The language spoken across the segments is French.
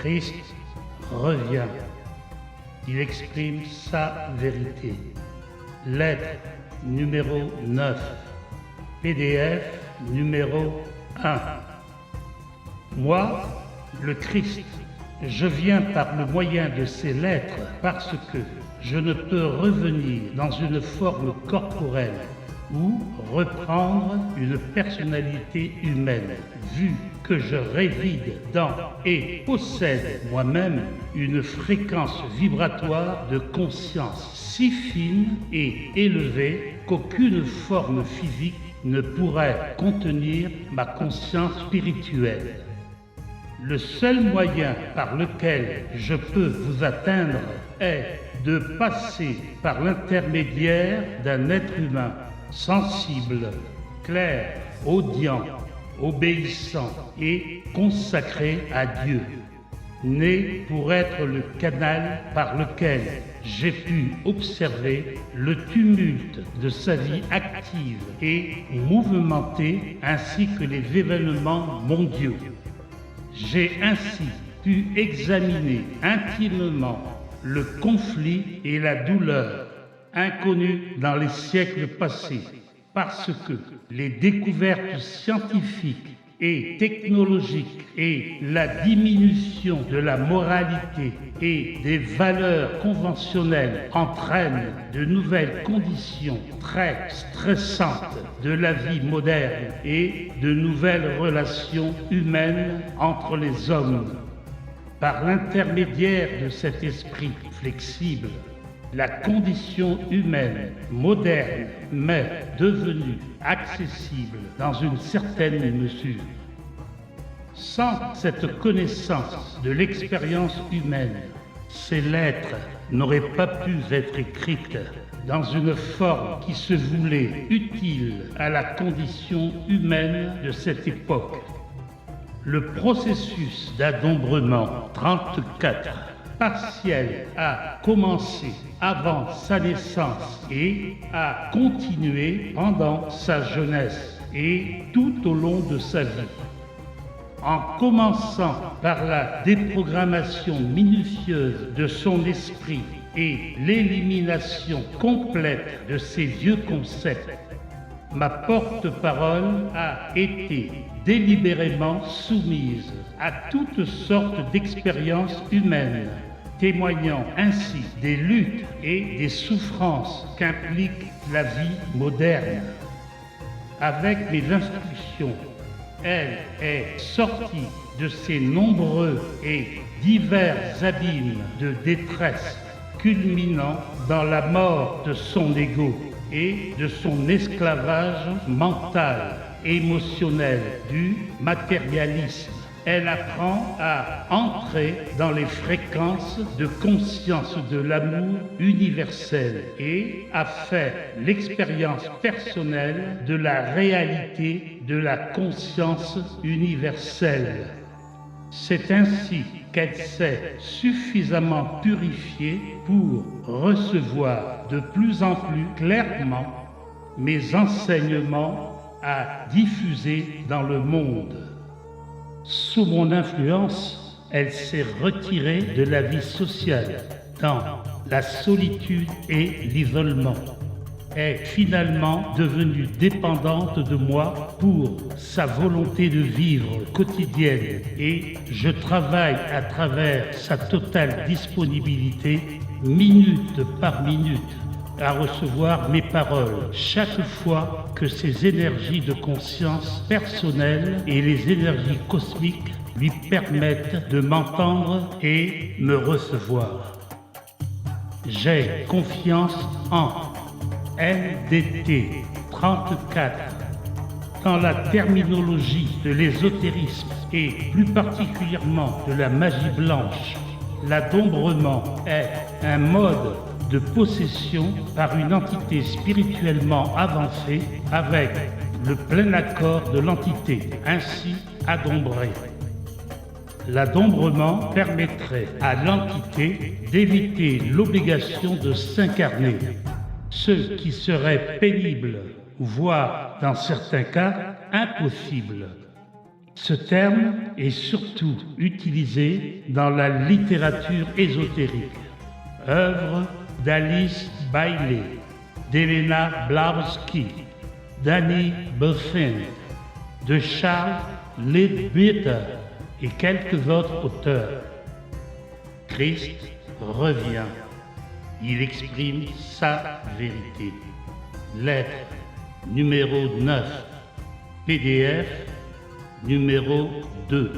Christ revient. Il exprime sa vérité. Lettre numéro 9. PDF numéro 1. Moi, le Christ, je viens par le moyen de ces lettres parce que je ne peux revenir dans une forme corporelle ou reprendre une personnalité humaine, vu que je réside dans et possède moi-même une fréquence vibratoire de conscience si fine et élevée qu'aucune forme physique ne pourrait contenir ma conscience spirituelle. Le seul moyen par lequel je peux vous atteindre est de passer par l'intermédiaire d'un être humain sensible, clair, audient, obéissant et consacré à Dieu, né pour être le canal par lequel j'ai pu observer le tumulte de sa vie active et mouvementée ainsi que les événements mondiaux. J'ai ainsi pu examiner intimement le conflit et la douleur inconnus dans les siècles passés, parce que les découvertes scientifiques et technologiques et la diminution de la moralité et des valeurs conventionnelles entraînent de nouvelles conditions très stressantes de la vie moderne et de nouvelles relations humaines entre les hommes. Par l'intermédiaire de cet esprit flexible, la condition humaine moderne m'est devenue accessible dans une certaine mesure. Sans cette connaissance de l'expérience humaine, ces lettres n'auraient pas pu être écrites dans une forme qui se voulait utile à la condition humaine de cette époque. Le processus d'adombrement 34 partiel a commencé avant sa naissance et a continué pendant sa jeunesse et tout au long de sa vie. En commençant par la déprogrammation minutieuse de son esprit et l'élimination complète de ses vieux concepts, ma porte-parole a été délibérément soumise à toutes sortes d'expériences humaines, témoignant ainsi des luttes et des souffrances qu'implique la vie moderne. Avec mes instructions, elle est sortie de ces nombreux et divers abîmes de détresse, culminant dans la mort de son ego et de son esclavage mental, émotionnel du matérialisme. Elle apprend à entrer dans les fréquences de conscience de l'amour universel et à faire l'expérience personnelle de la réalité de la conscience universelle. C'est ainsi qu'elle s'est suffisamment purifiée pour recevoir de plus en plus clairement mes enseignements à diffuser dans le monde. Sous mon influence, elle s'est retirée de la vie sociale, dans la solitude et l'isolement, est finalement devenue dépendante de moi pour sa volonté de vivre quotidienne et je travaille à travers sa totale disponibilité, minute par minute, à recevoir mes paroles chaque fois que ces énergies de conscience personnelle et les énergies cosmiques lui permettent de m'entendre et me recevoir. J'ai confiance en LDT 34. Dans la terminologie de l'ésotérisme et plus particulièrement de la magie blanche, l'adombrement est un mode de possession par une entité spirituellement avancée avec le plein accord de l'entité ainsi adombrée. L'adombrement permettrait à l'entité d'éviter l'obligation de s'incarner, ce qui serait pénible, voire dans certains cas impossible. Ce terme est surtout utilisé dans la littérature ésotérique. Œuvres d'Alice Bailey, d'Helena Blavatsky, d'Annie Besant, de Charles Leadbeater et quelques autres auteurs. Christ revient. Il exprime sa vérité. Lettre numéro 9, PDF numéro 2.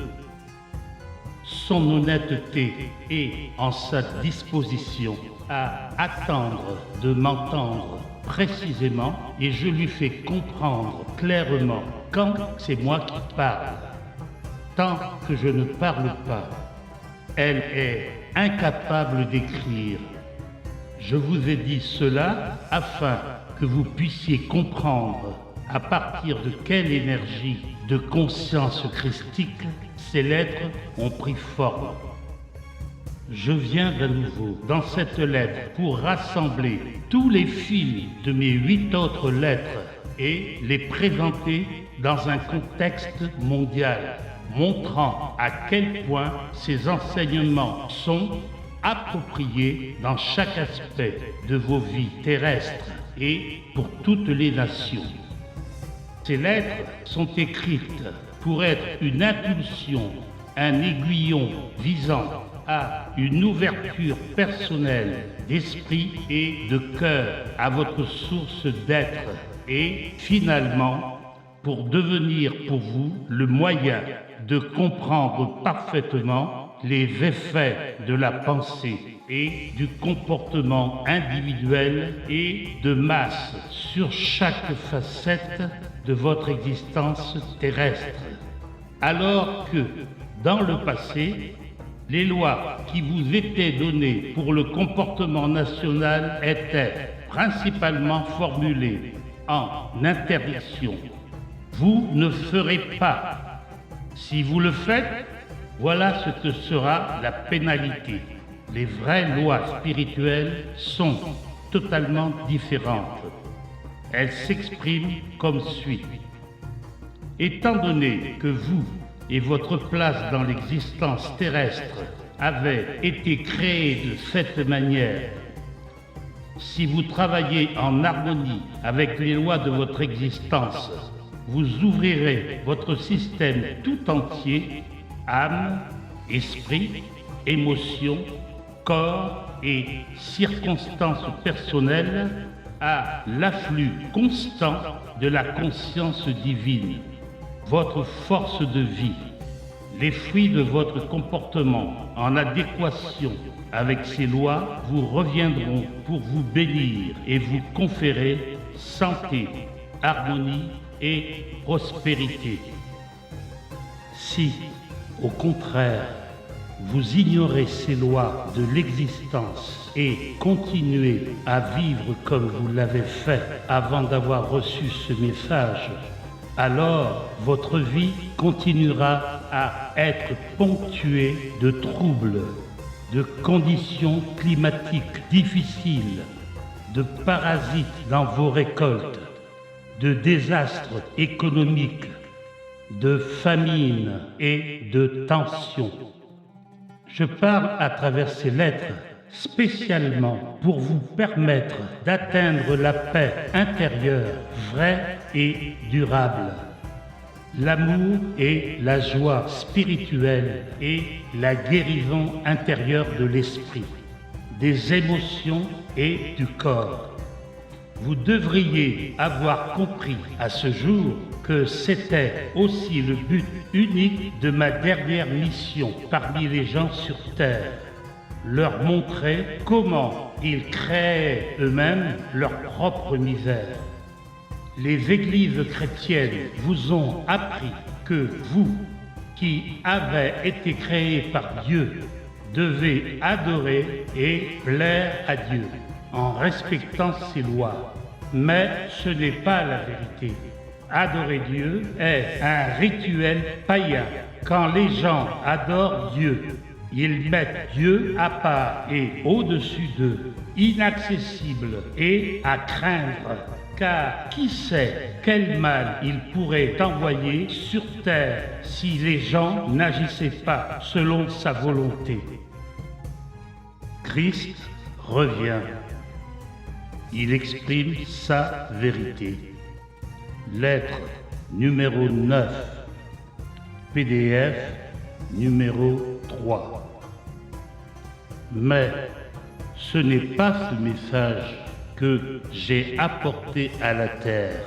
Son honnêteté est en sa disposition à attendre de m'entendre précisément et je lui fais comprendre clairement quand c'est moi qui parle. Tant que je ne parle pas, elle est incapable d'écrire. Je vous ai dit cela afin que vous puissiez comprendre à partir de quelle énergie de conscience christique ces lettres ont pris forme. Je viens à nouveau dans cette lettre pour rassembler tous les fils de mes 8 autres lettres et les présenter dans un contexte mondial, montrant à quel point ces enseignements sont appropriés dans chaque aspect de vos vies terrestres et pour toutes les nations. Ces lettres sont écrites pour être une impulsion, un aiguillon visant à une ouverture personnelle d'esprit et de cœur à votre source d'être et finalement pour devenir pour vous le moyen de comprendre parfaitement les effets de la pensée et du comportement individuel et de masse sur chaque facette de votre existence terrestre. Alors que, dans le passé, les lois qui vous étaient données pour le comportement national étaient principalement formulées en interdiction. Vous ne ferez pas. Si vous le faites, voilà ce que sera la pénalité. Les vraies lois spirituelles sont totalement différentes. Elles s'expriment comme suit. Étant donné que vous et votre place dans l'existence terrestre avaient été créés de cette manière, si vous travaillez en harmonie avec les lois de votre existence, vous ouvrirez votre système tout entier, âme, esprit, émotion, corps et circonstances personnelles, à l'afflux constant de la conscience divine, votre force de vie, les fruits de votre comportement en adéquation avec ces lois vous reviendront pour vous bénir et vous conférer santé, harmonie et prospérité. Si, au contraire, vous ignorez ces lois de l'existence et continuez à vivre comme vous l'avez fait avant d'avoir reçu ce message, alors votre vie continuera à être ponctuée de troubles, de conditions climatiques difficiles, de parasites dans vos récoltes, de désastres économiques, de famine et de tensions. Je parle à travers ces lettres spécialement pour vous permettre d'atteindre la paix intérieure vraie et durable, l'amour et la joie spirituelle et la guérison intérieure de l'esprit, des émotions et du corps. Vous devriez avoir compris à ce jour que c'était aussi le but unique de ma dernière mission parmi les gens sur Terre, leur montrer comment ils créaient eux-mêmes leur propre misère. Les églises chrétiennes vous ont appris que vous, qui avez été créés par Dieu, devez adorer et plaire à Dieu en respectant ses lois. Mais ce n'est pas la vérité. Adorer Dieu est un rituel païen. Quand les gens adorent Dieu, ils mettent Dieu à part et au-dessus d'eux, inaccessible et à craindre. car qui sait quel mal il pourrait envoyer sur terre si les gens n'agissaient pas selon sa volonté. Christ revient. Il exprime sa vérité. Lettre numéro 9, PDF numéro 3. Mais ce n'est pas ce message que j'ai apporté à la terre.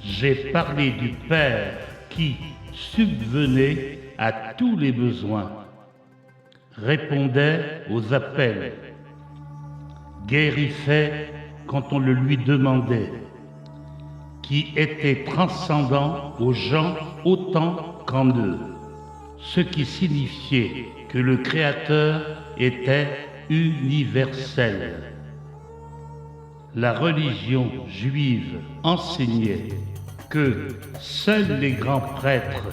J'ai parlé du Père qui subvenait à tous les besoins, répondait aux appels, guérissait quand on le lui demandait, qui était transcendant aux gens autant qu'en eux, ce qui signifiait que le Créateur était universel. La religion juive enseignait que seuls les grands prêtres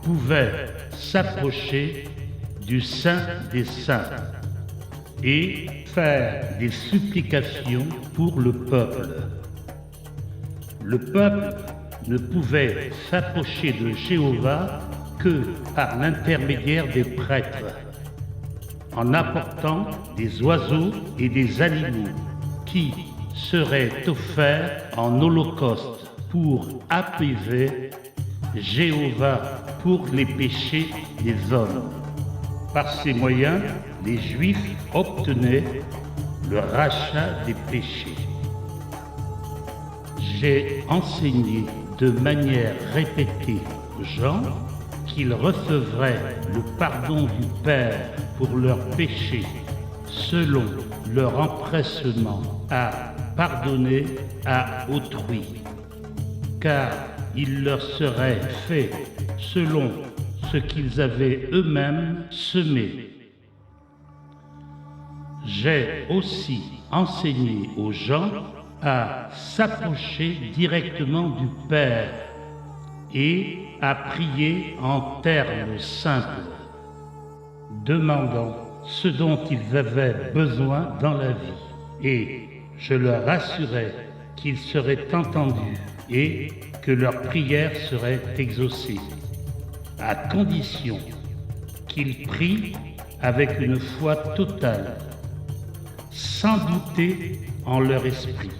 pouvaient s'approcher du Saint des Saints et faire des supplications pour le peuple. Le peuple ne pouvait s'approcher de Jéhovah que par l'intermédiaire des prêtres, en apportant des oiseaux et des animaux qui seraient offerts en holocauste pour apaiser Jéhovah pour les péchés des hommes. Par ces moyens, les Juifs obtenaient le rachat des péchés. J'ai enseigné de manière répétée aux gens qu'ils recevraient le pardon du Père pour leurs péchés selon leur empressement à pardonner à autrui, car il leur serait fait selon ce qu'ils avaient eux-mêmes semé. J'ai aussi enseigné aux gens à s'approcher directement du Père et à prier en termes simples, demandant ce dont ils avaient besoin dans la vie. Et je leur assurais qu'ils seraient entendus et que leurs prières seraient exaucées, à condition qu'ils prient avec une foi totale, sans douter en leur esprit.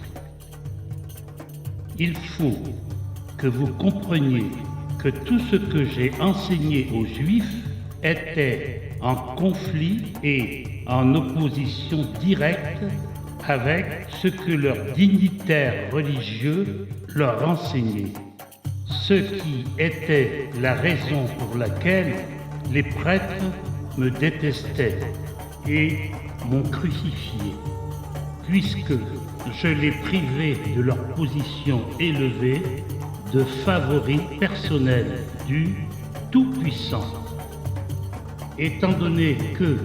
Il faut que vous compreniez que tout ce que j'ai enseigné aux Juifs était en conflit et en opposition directe avec ce que leurs dignitaires religieux leur enseignaient, ce qui était la raison pour laquelle les prêtres me détestaient et m'ont crucifié, puisque je les privais de leur position élevée de favoris personnels du Tout-Puissant. Étant donné que,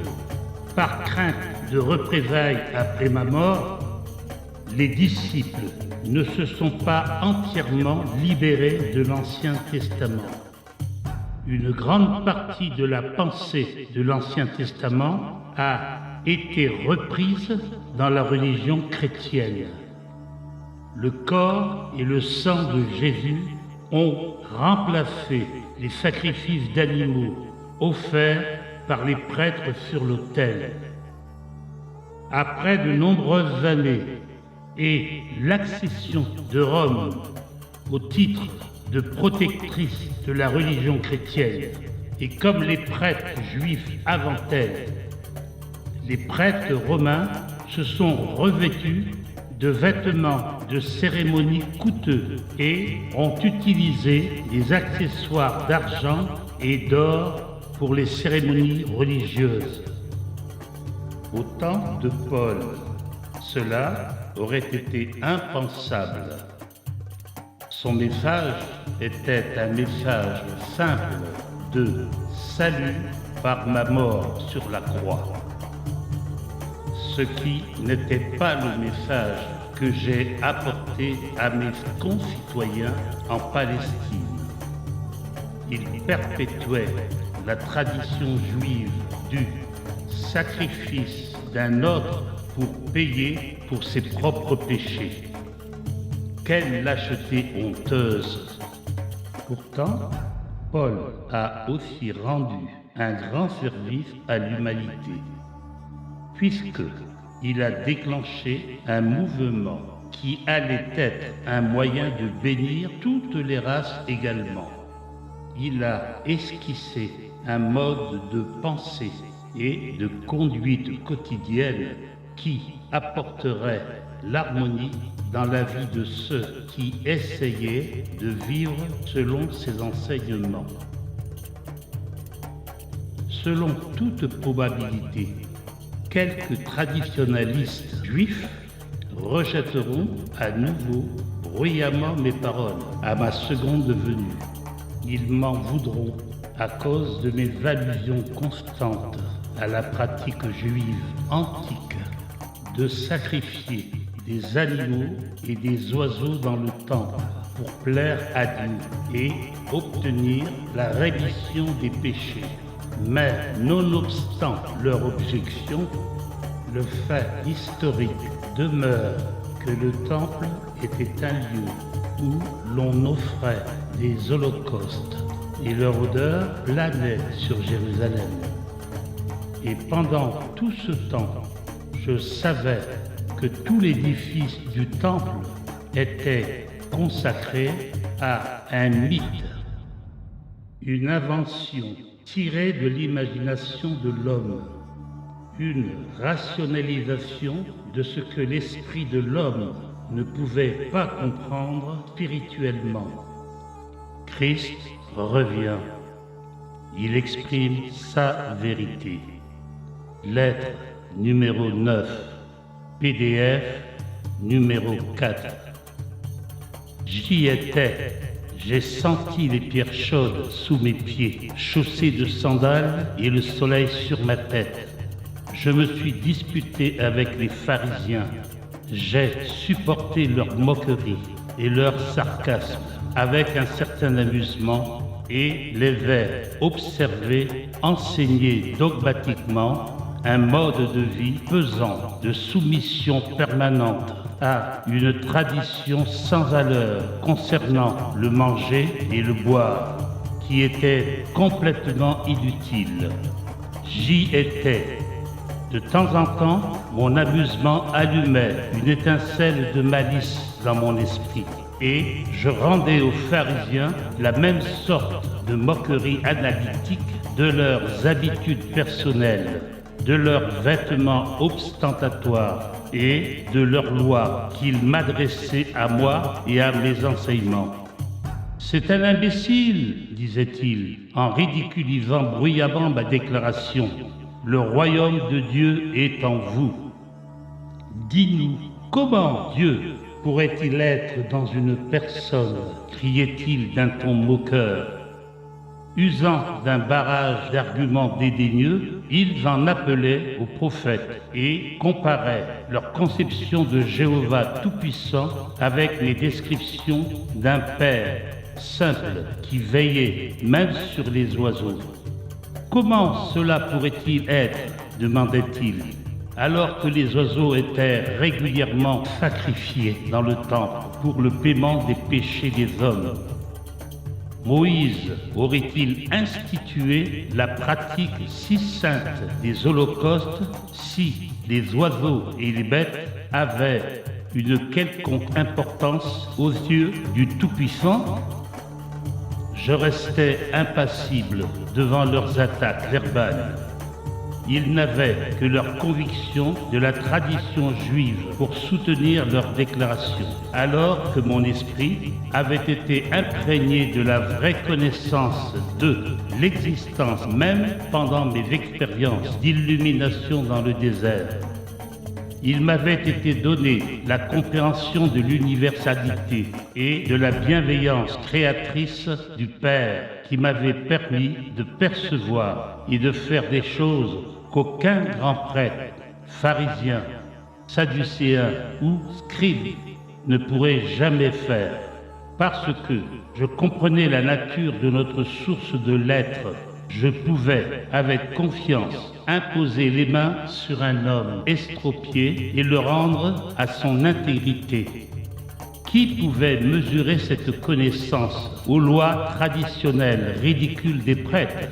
par crainte de représailles après ma mort, les disciples ne se sont pas entièrement libérés de l'Ancien Testament. Une grande partie de la pensée de l'Ancien Testament a été reprise dans la religion chrétienne. Le corps et le sang de Jésus ont remplacé les sacrifices d'animaux offerts par les prêtres sur l'autel. Après de nombreuses années et l'accession de Rome au titre de protectrice de la religion chrétienne, et comme les prêtres juifs avant elle, les prêtres romains se sont revêtus de vêtements de cérémonie coûteux et ont utilisé des accessoires d'argent et d'or pour les cérémonies religieuses. Au temps de Paul, cela aurait été impensable. Son message était un message simple de salut par ma mort sur la croix. Ce qui n'était pas le message que j'ai apporté à mes concitoyens en Palestine. Il perpétuait la tradition juive du sacrifice d'un autre pour payer pour ses propres péchés. Quelle lâcheté honteuse! Pourtant, Paul a aussi rendu un grand service à l'humanité, puisque il a déclenché un mouvement qui allait être un moyen de bénir toutes les races également. Il a esquissé un mode de pensée et de conduite quotidienne qui apporterait l'harmonie dans la vie de ceux qui essayaient de vivre selon ses enseignements. Selon toute probabilité, quelques traditionalistes juifs rejetteront à nouveau bruyamment mes paroles à ma seconde venue. Ils m'en voudront à cause de mes allusions constantes à la pratique juive antique de sacrifier des animaux et des oiseaux dans le temple pour plaire à Dieu et obtenir la rémission des péchés. Mais nonobstant leur objection, le fait historique demeure que le temple était un lieu où l'on offrait des holocaustes et leur odeur planait sur Jérusalem. Et pendant tout ce temps, je savais que tout l'édifice du temple était consacré à un mythe, une invention tirée de l'imagination de l'homme, une rationalisation de ce que l'esprit de l'homme ne pouvait pas comprendre spirituellement. Christ revient. Il exprime sa vérité. Lettre numéro 9, PDF numéro 4. J'y étais. J'ai senti les pierres chaudes sous mes pieds, chaussées de sandales et le soleil sur ma tête. Je me suis disputé avec les pharisiens. J'ai supporté leurs moqueries et leurs sarcasmes avec un certain amusement et les ai observés enseigner dogmatiquement un mode de vie pesant de soumission permanente à une tradition sans valeur concernant le manger et le boire, qui était complètement inutile. J'y étais. De temps en temps, mon amusement allumait une étincelle de malice dans mon esprit, et je rendais aux pharisiens la même sorte de moquerie analytique de leurs habitudes personnelles, de leurs vêtements ostentatoires et de leurs lois qu'ils m'adressaient à moi et à mes enseignements. C'est un imbécile, disait-il, en ridiculisant bruyamment ma déclaration. Le royaume de Dieu est en vous. Dis-nous, comment Dieu pourrait-il être dans une personne, criait-il d'un ton moqueur. Usant d'un barrage d'arguments dédaigneux, ils en appelaient aux prophètes et comparaient leur conception de Jéhovah Tout-Puissant avec les descriptions d'un Père simple qui veillait même sur les oiseaux. Comment cela pourrait-il être, demandait-il, alors que les oiseaux étaient régulièrement sacrifiés dans le temple pour le paiement des péchés des hommes? Moïse aurait-il institué la pratique si sainte des holocaustes si les oiseaux et les bêtes avaient une quelconque importance aux yeux du Tout-Puissant? Je restais impassible devant leurs attaques verbales. Ils n'avaient que leur conviction de la tradition juive pour soutenir leurs déclarations, alors que mon esprit avait été imprégné de la vraie connaissance de l'existence même pendant mes expériences d'illumination dans le désert. Il m'avait été donné la compréhension de l'universalité et de la bienveillance créatrice du Père qui m'avait permis de percevoir et de faire des choses qu'aucun grand prêtre, pharisien, sadducéen ou scribe ne pourrait jamais faire, parce que je comprenais la nature de notre source de l'être. Je pouvais, avec confiance, imposer les mains sur un homme estropié et le rendre à son intégrité. Qui pouvait mesurer cette connaissance aux lois traditionnelles ridicules des prêtres?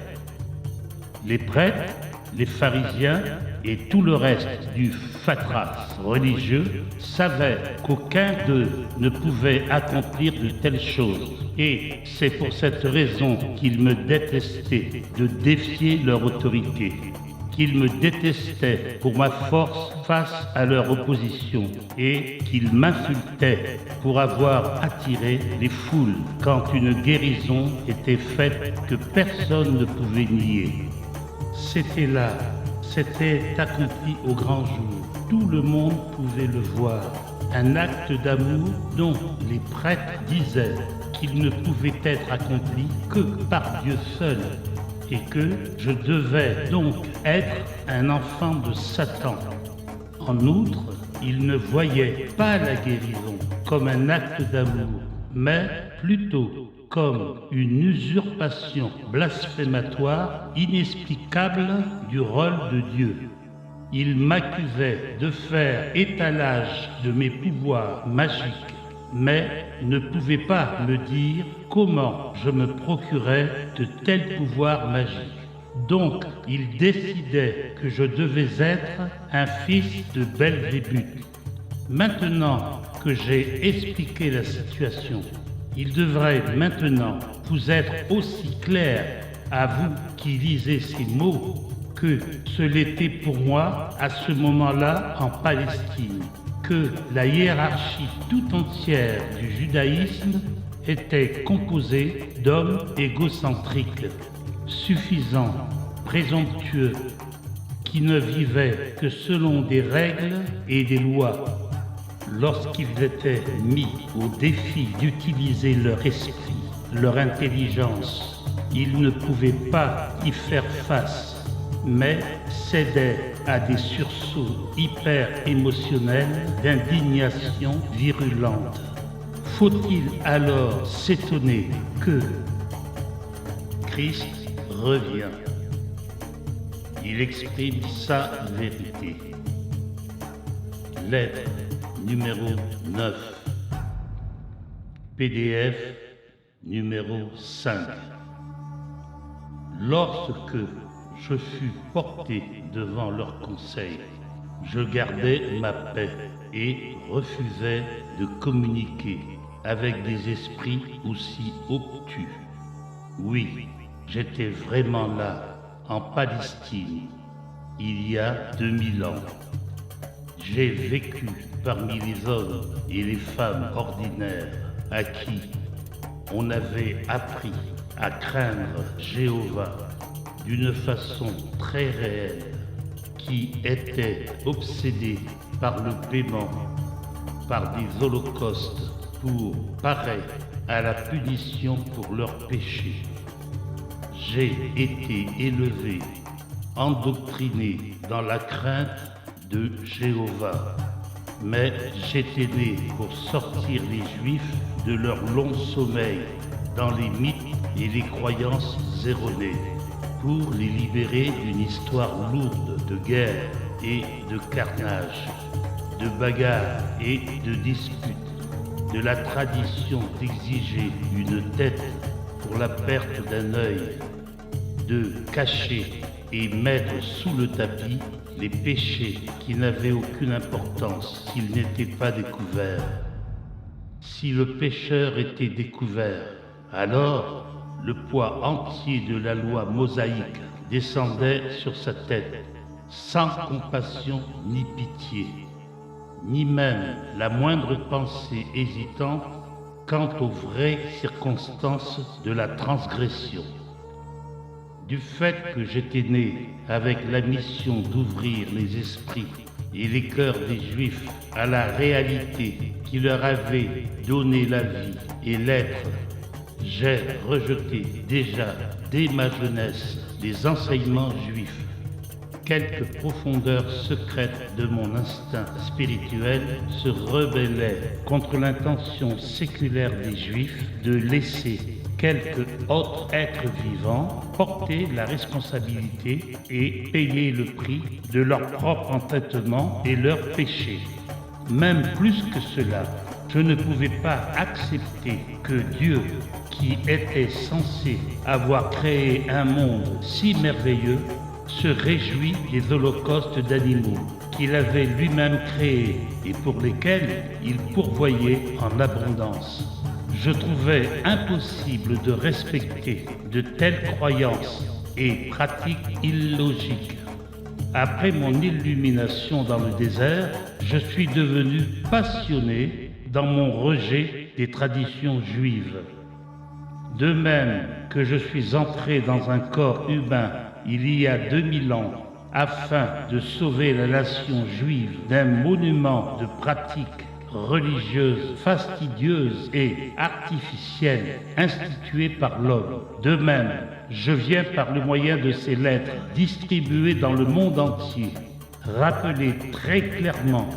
Les prêtres, les pharisiens et tout le reste du fatras religieux savaient qu'aucun d'eux ne pouvait accomplir de telles choses. Et c'est pour cette raison qu'ils me détestaient de défier leur autorité, qu'ils me détestaient pour ma force face à leur opposition et qu'ils m'insultaient pour avoir attiré les foules quand une guérison était faite que personne ne pouvait nier. C'était là, c'était accompli au grand jour. Tout le monde pouvait le voir. Un acte d'amour dont les prêtres disaient qu'il ne pouvait être accompli que par Dieu seul, et que je devais donc être un enfant de Satan. En outre, ils ne voyaient pas la guérison comme un acte d'amour, mais plutôt comme une usurpation blasphématoire inexplicable du rôle de Dieu. Ils m'accusaient de faire étalage de mes pouvoirs magiques, mais ne pouvaient pas me dire comment je me procurais de tels pouvoirs magiques. Donc, ils décidaient que je devais être un fils de Belzébuth. Maintenant que j'ai expliqué la situation, il devrait maintenant vous être aussi clair à vous qui lisez ces mots que ce l'était pour moi à ce moment-là en Palestine, que la hiérarchie tout entière du judaïsme était composée d'hommes égocentriques, suffisants, présomptueux, qui ne vivaient que selon des règles et des lois. Lorsqu'ils étaient mis au défi d'utiliser leur esprit, leur intelligence, ils ne pouvaient pas y faire face, mais cédaient à des sursauts hyper émotionnels d'indignation virulente. Faut-il alors s'étonner que Christ revient? Il exprime sa vérité. Lettre numéro 9. PDF numéro 5. Lorsque je fus porté devant leur conseil, je gardais ma paix et refusais de communiquer avec des esprits aussi obtus. Oui, j'étais vraiment là, en Palestine, il y a 2000 ans. J'ai vécu parmi les hommes et les femmes ordinaires à qui on avait appris à craindre Jéhovah d'une façon très réelle, qui étaient obsédés par le paiement, par des holocaustes pour parer à la punition pour leurs péchés. J'ai été élevé, endoctriné dans la crainte de Jéhovah, mais j'étais né pour sortir les Juifs de leur long sommeil dans les mythes et les croyances erronées, pour les libérer d'une histoire lourde de guerre et de carnage, de bagarres et de disputes, de la tradition d'exiger une tête pour la perte d'un œil, de cacher et mettre sous le tapis les péchés qui n'avaient aucune importance s'ils n'étaient pas découverts. Si le pécheur était découvert, alors le poids entier de la loi mosaïque descendait sur sa tête, sans compassion ni pitié, ni même la moindre pensée hésitante quant aux vraies circonstances de la transgression. Du fait que j'étais né avec la mission d'ouvrir les esprits et les cœurs des Juifs à la réalité qui leur avait donné la vie et l'être, j'ai rejeté déjà, dès ma jeunesse, les enseignements juifs. Quelques profondeurs secrètes de mon instinct spirituel se rebellaient contre l'intention séculaire des Juifs de laisser quelques autres êtres vivants porter la responsabilité et payer le prix de leur propre entêtement et leurs péchés. Même plus que cela, Je ne pouvais pas accepter que Dieu, qui était censé avoir créé un monde si merveilleux, se réjouit des holocaustes d'animaux qu'il avait lui-même créés et pour lesquels il pourvoyait en abondance. Je trouvais impossible de respecter de telles croyances et pratiques illogiques. Après mon illumination dans le désert, je suis devenu passionné dans mon rejet des traditions juives. De même que je suis entré dans un corps humain il y a 2000 ans afin de sauver la nation juive d'un monument de pratiques religieuses fastidieuses et artificielles instituées par l'homme. De même, je viens par le moyen de ces lettres distribuées dans le monde entier rappeler très clairement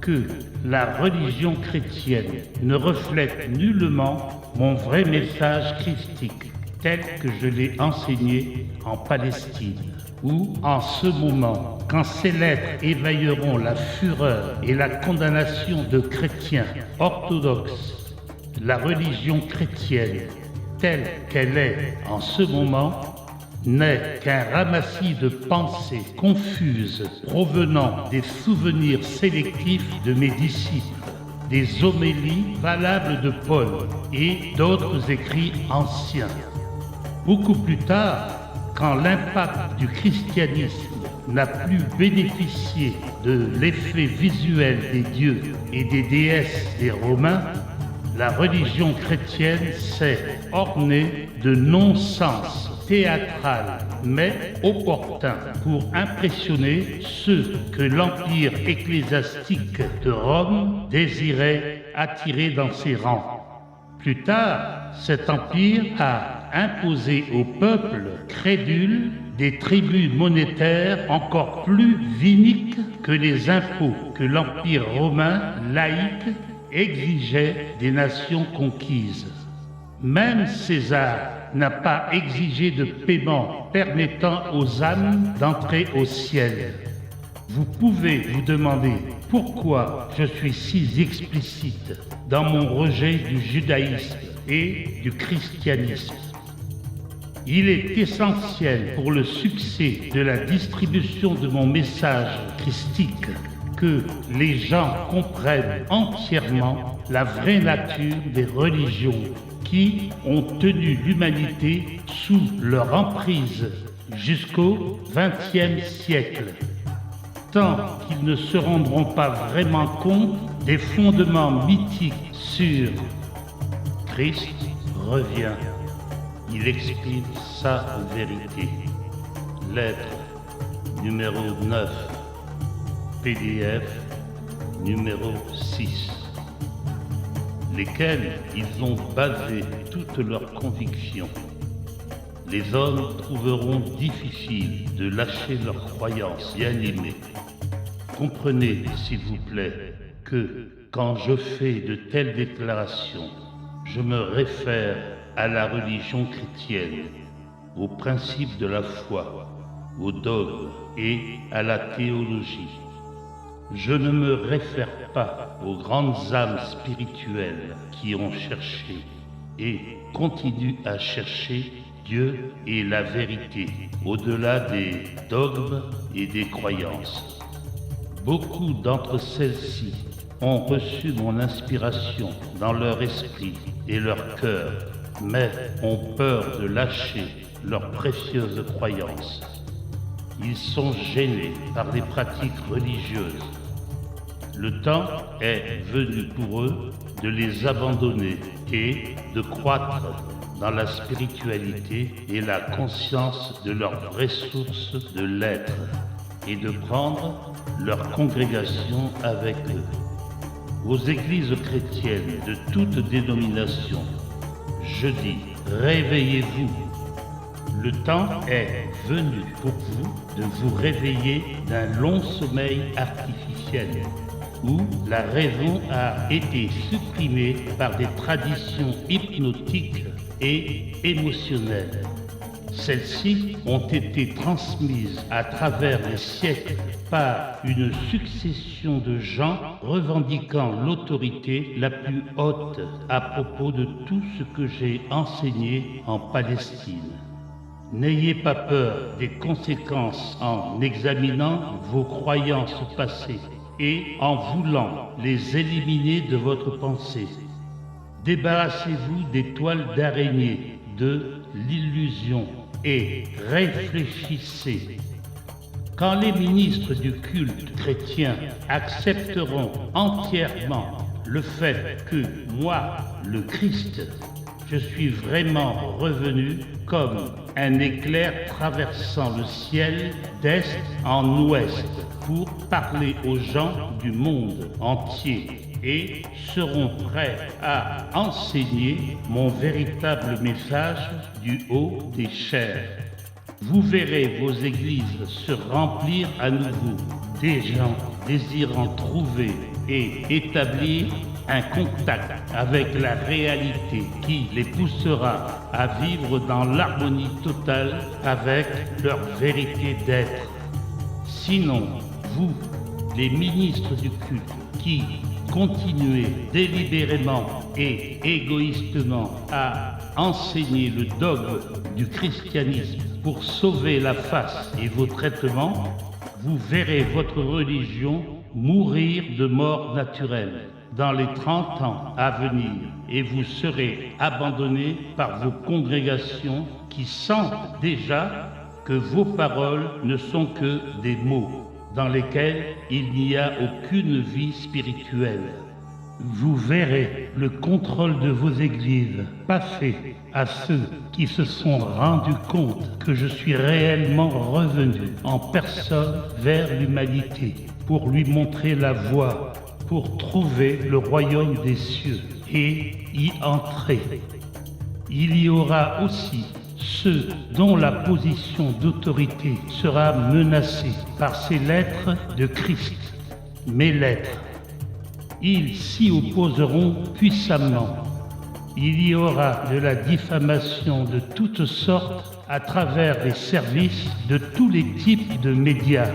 que la religion chrétienne ne reflète nullement mon vrai message christique tel que je l'ai enseigné en Palestine, où en ce moment, quand ces lettres éveilleront la fureur et la condamnation de chrétiens orthodoxes, la religion chrétienne, telle qu'elle est en ce moment, n'est qu'un ramassis de pensées confuses provenant des souvenirs sélectifs de mes disciples, des homélies valables de Paul et d'autres écrits anciens. Beaucoup plus tard, quand l'impact du christianisme n'a plus bénéficié de l'effet visuel des dieux et des déesses des Romains, la religion chrétienne s'est ornée de non-sens théâtral mais opportun pour impressionner ceux que l'empire ecclésiastique de Rome désirait attirer dans ses rangs. Plus tard, cet empire a imposé au peuple crédule des tribus monétaires encore plus iniques que les impôts que l'empire romain laïque exigeait des nations conquises. Même César n'a pas exigé de paiement permettant aux âmes d'entrer au ciel. Vous pouvez vous demander pourquoi je suis si explicite dans mon rejet du judaïsme et du christianisme. Il est essentiel pour le succès de la distribution de mon message christique que les gens comprennent entièrement la vraie nature des religions qui ont tenu l'humanité sous leur emprise jusqu'au XXe siècle, tant qu'ils ne se rendront pas vraiment compte des fondements mythiques sur Christ revient. Il explique sa vérité. Lettre numéro 9, PDF numéro 6, lesquels ils ont basé toutes leurs convictions. Les hommes trouveront difficile de lâcher leurs croyances bien-aimées. Comprenez, s'il vous plaît, que quand je fais de telles déclarations, je me réfère à la religion chrétienne, aux principes de la foi, aux dogmes et à la théologie. Je ne me réfère pas aux grandes âmes spirituelles qui ont cherché et continuent à chercher Dieu et la vérité au-delà des dogmes et des croyances. Beaucoup d'entre celles-ci ont reçu mon inspiration dans leur esprit et leur cœur, mais ont peur de lâcher leurs précieuses croyances. Ils sont gênés par les pratiques religieuses. Le temps est venu pour eux de les abandonner et de croître dans la spiritualité et la conscience de leur vraie source de l'être et de prendre leur congrégation avec eux. Aux églises chrétiennes de toute dénomination, je dis, réveillez-vous. Le temps est venu pour vous de vous réveiller d'un long sommeil artificiel où la raison a été supprimée par des traditions hypnotiques et émotionnelles. Celles-ci ont été transmises à travers les siècles par une succession de gens revendiquant l'autorité la plus haute à propos de tout ce que j'ai enseigné en Palestine. N'ayez pas peur des conséquences en examinant vos croyances passées et en voulant les éliminer de votre pensée. Débarrassez-vous des toiles d'araignée, de l'illusion et réfléchissez. Quand les ministres du culte chrétien accepteront entièrement le fait que moi, le Christ, je suis vraiment revenu comme un éclair traversant le ciel d'est en ouest pour parler aux gens du monde entier et seront prêts à enseigner mon véritable message du haut des chairs. Vous verrez vos églises se remplir à nouveau des gens désirant trouver et établir un contact avec la réalité qui les poussera à vivre dans l'harmonie totale avec leur vérité d'être. Sinon, vous, les ministres du culte, qui continuez délibérément et égoïstement à enseigner le dogme du christianisme pour sauver la face et vos traitements, vous verrez votre religion mourir de mort naturelle dans les 30 ans à venir et vous serez abandonnés par vos congrégations qui sentent déjà que vos paroles ne sont que des mots dans lesquels il n'y a aucune vie spirituelle. Vous verrez le contrôle de vos églises passer à ceux qui se sont rendus compte que je suis réellement revenu en personne vers l'humanité pour lui montrer la voie, pour trouver le royaume des cieux et y entrer. Il y aura aussi ceux dont la position d'autorité sera menacée par ces lettres de Christ, mes lettres. Ils s'y opposeront puissamment. Il y aura de la diffamation de toutes sortes à travers les services de tous les types de médias,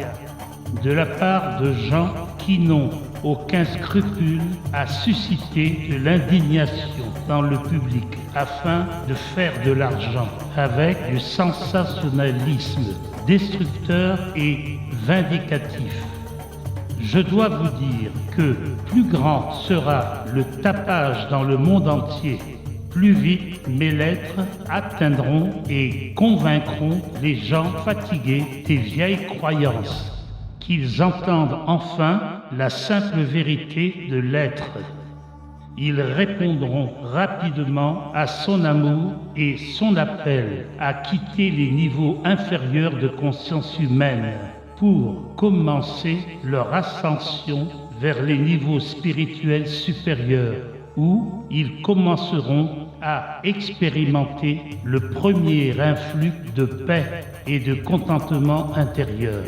de la part de gens qui n'ont aucun scrupule à susciter de l'indignation dans le public afin de faire de l'argent avec du sensationnalisme destructeur et vindicatif. Je dois vous dire que plus grand sera le tapage dans le monde entier, plus vite mes lettres atteindront et convaincront les gens fatigués des vieilles croyances, qu'ils entendent enfin la simple vérité de l'être. Ils répondront rapidement à son amour et son appel à quitter les niveaux inférieurs de conscience humaine pour commencer leur ascension vers les niveaux spirituels supérieurs, où ils commenceront à expérimenter le premier influx de paix et de contentement intérieur.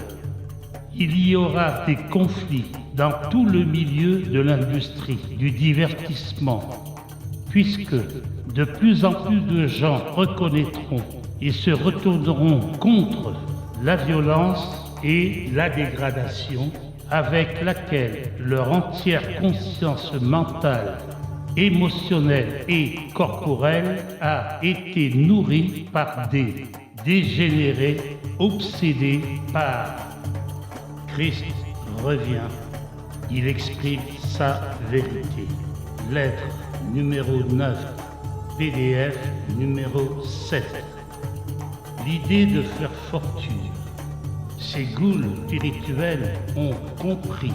Il y aura des conflits dans tout le milieu de l'industrie du divertissement, puisque de plus en plus de gens reconnaîtront et se retourneront contre la violence et la dégradation avec laquelle leur entière conscience mentale, émotionnelle et corporelle a été nourrie par des dégénérés obsédés par Christ revient. Il exprime sa vérité. Lettre numéro 9, PDF numéro 7. L'idée de faire fortune. Ces ghouls spirituels ont compris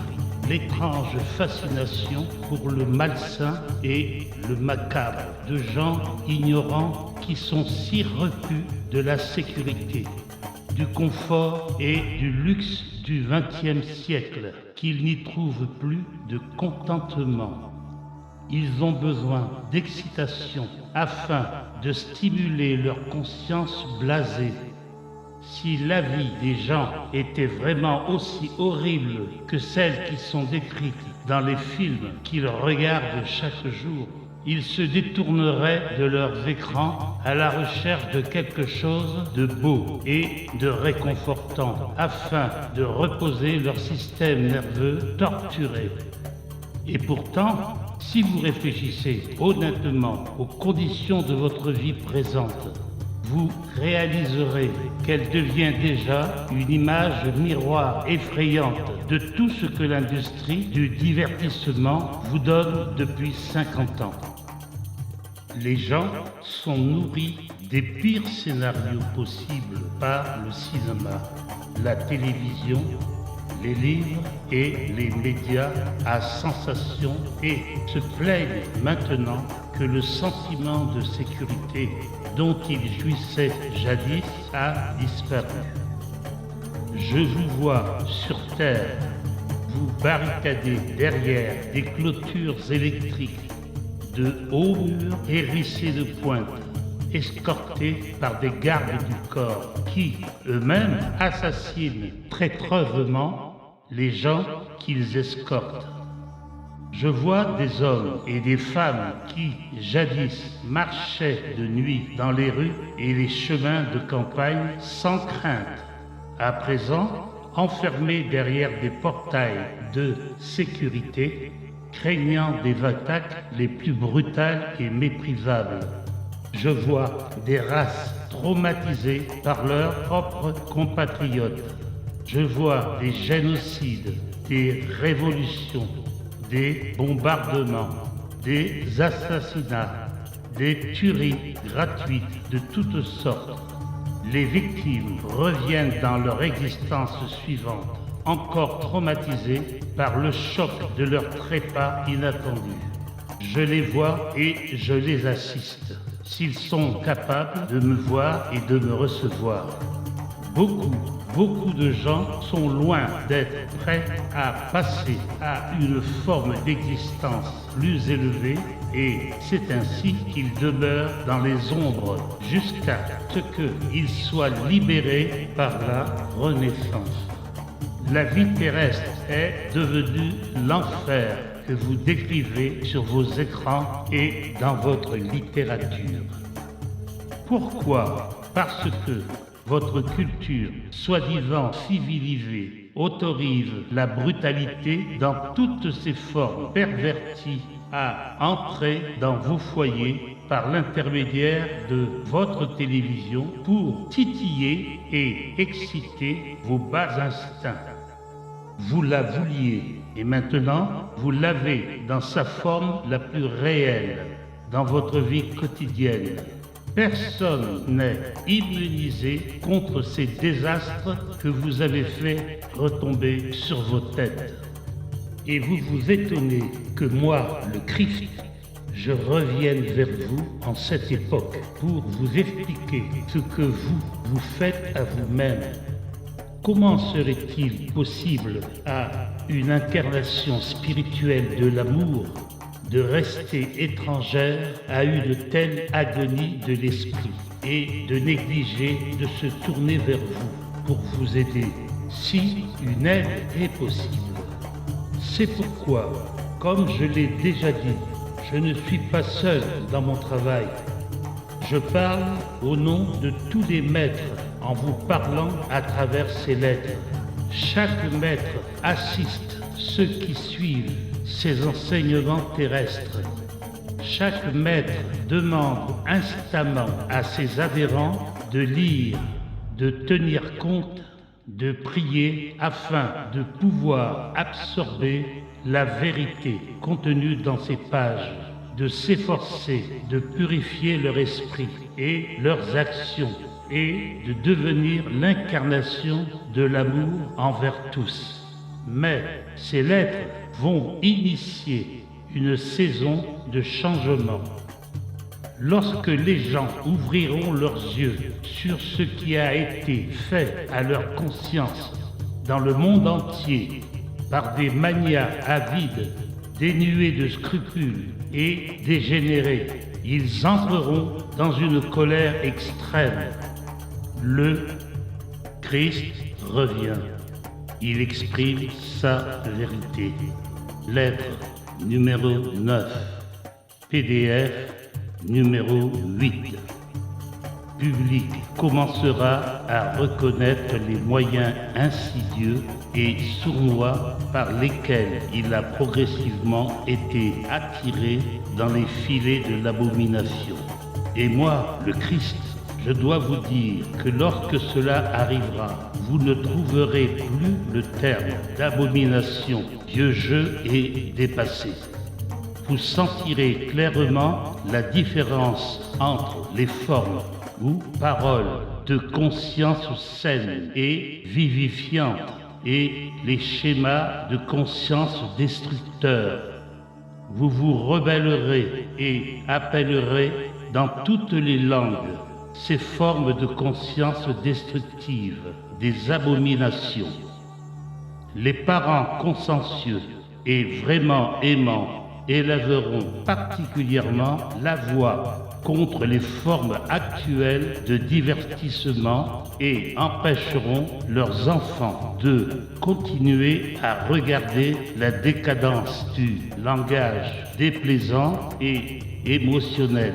l'étrange fascination pour le malsain et le macabre de gens ignorants qui sont si repus de la sécurité, du confort et du luxe du XXe siècle qu'ils n'y trouvent plus de contentement. Ils ont besoin d'excitation afin de stimuler leur conscience blasée. Si la vie des gens était vraiment aussi horrible que celles qui sont décrites dans les films qu'ils regardent chaque jour, Ils se détourneraient de leurs écrans à la recherche de quelque chose de beau et de réconfortant afin de reposer leur système nerveux torturé. Et pourtant, si vous réfléchissez honnêtement aux conditions de votre vie présente, vous réaliserez qu'elle devient déjà une image miroir effrayante de tout ce que l'industrie du divertissement vous donne depuis 50 ans. Les gens sont nourris des pires scénarios possibles par le cinéma, la télévision, les livres et les médias à sensation et se plaignent maintenant que le sentiment de sécurité dont ils jouissaient jadis a disparu. Je vous vois sur Terre vous barricader derrière des clôtures électriques, de hauts murs hérissés de pointes, escortés par des gardes du corps qui, eux-mêmes, assassinent traîtreusement les gens qu'ils escortent. Je vois des hommes et des femmes qui, jadis, marchaient de nuit dans les rues et les chemins de campagne sans crainte, à présent enfermés derrière des portails de sécurité, craignant des attaques les plus brutales et méprisables. Je vois des races traumatisées par leurs propres compatriotes. Je vois des génocides, des révolutions, des bombardements, des assassinats, des tueries gratuites de toutes sortes. Les victimes reviennent dans leur existence suivante, encore traumatisées par le choc de leur trépas inattendu. Je les vois et je les assiste, s'ils sont capables de me voir et de me recevoir. Beaucoup de gens sont loin d'être prêts à passer à une forme d'existence plus élevée et c'est ainsi qu'ils demeurent dans les ombres jusqu'à ce qu'ils soient libérés par la Renaissance. La vie terrestre est devenue l'enfer que vous décrivez sur vos écrans et dans votre littérature. Pourquoi? Parce que votre culture, soi-disant civilisée, autorise la brutalité dans toutes ses formes perverties à entrer dans vos foyers par l'intermédiaire de votre télévision pour titiller et exciter vos bas instincts. Vous la vouliez et maintenant vous l'avez dans sa forme la plus réelle dans votre vie quotidienne. Personne n'est immunisé contre ces désastres que vous avez fait retomber sur vos têtes. Et vous vous étonnez que moi, le Christ, je revienne vers vous en cette époque pour vous expliquer ce que vous faites à vous-même. Comment serait-il possible à une incarnation spirituelle de l'amour de rester étrangère à une telle agonie de l'esprit et de négliger de se tourner vers vous pour vous aider, si une aide est possible? C'est pourquoi, comme je l'ai déjà dit, je ne suis pas seul dans mon travail. Je parle au nom de tous les maîtres en vous parlant à travers ces lettres. Chaque maître assiste ceux qui suivent ses enseignements terrestres. Chaque maître demande instamment à ses adhérents de lire, de tenir compte, de prier afin de pouvoir absorber la vérité contenue dans ces pages, de s'efforcer de purifier leur esprit et leurs actions et de devenir l'incarnation de l'amour envers tous. Mais ces lettres vont initier une saison de changement. Lorsque les gens ouvriront leurs yeux sur ce qui a été fait à leur conscience dans le monde entier par des manias avides, dénués de scrupules et dégénérés, ils entreront dans une colère extrême. Le Christ revient. Il exprime sa vérité. Lettre numéro 9. PDF numéro 8. Public commencera à reconnaître les moyens insidieux et sournois par lesquels il a progressivement été attiré dans les filets de l'abomination. Et moi, le Christ, je dois vous dire que lorsque cela arrivera, vous ne trouverez plus le terme d'abomination, vieux jeu et dépassé. Vous sentirez clairement la différence entre les formes ou paroles de conscience saine et vivifiante et les schémas de conscience destructeurs. Vous vous rebellerez et appellerez dans toutes les langues ces formes de conscience destructive, des abominations. Les parents consciencieux et vraiment aimants élèveront particulièrement la voix contre les formes actuelles de divertissement et empêcheront leurs enfants de continuer à regarder la décadence du langage déplaisant et émotionnel,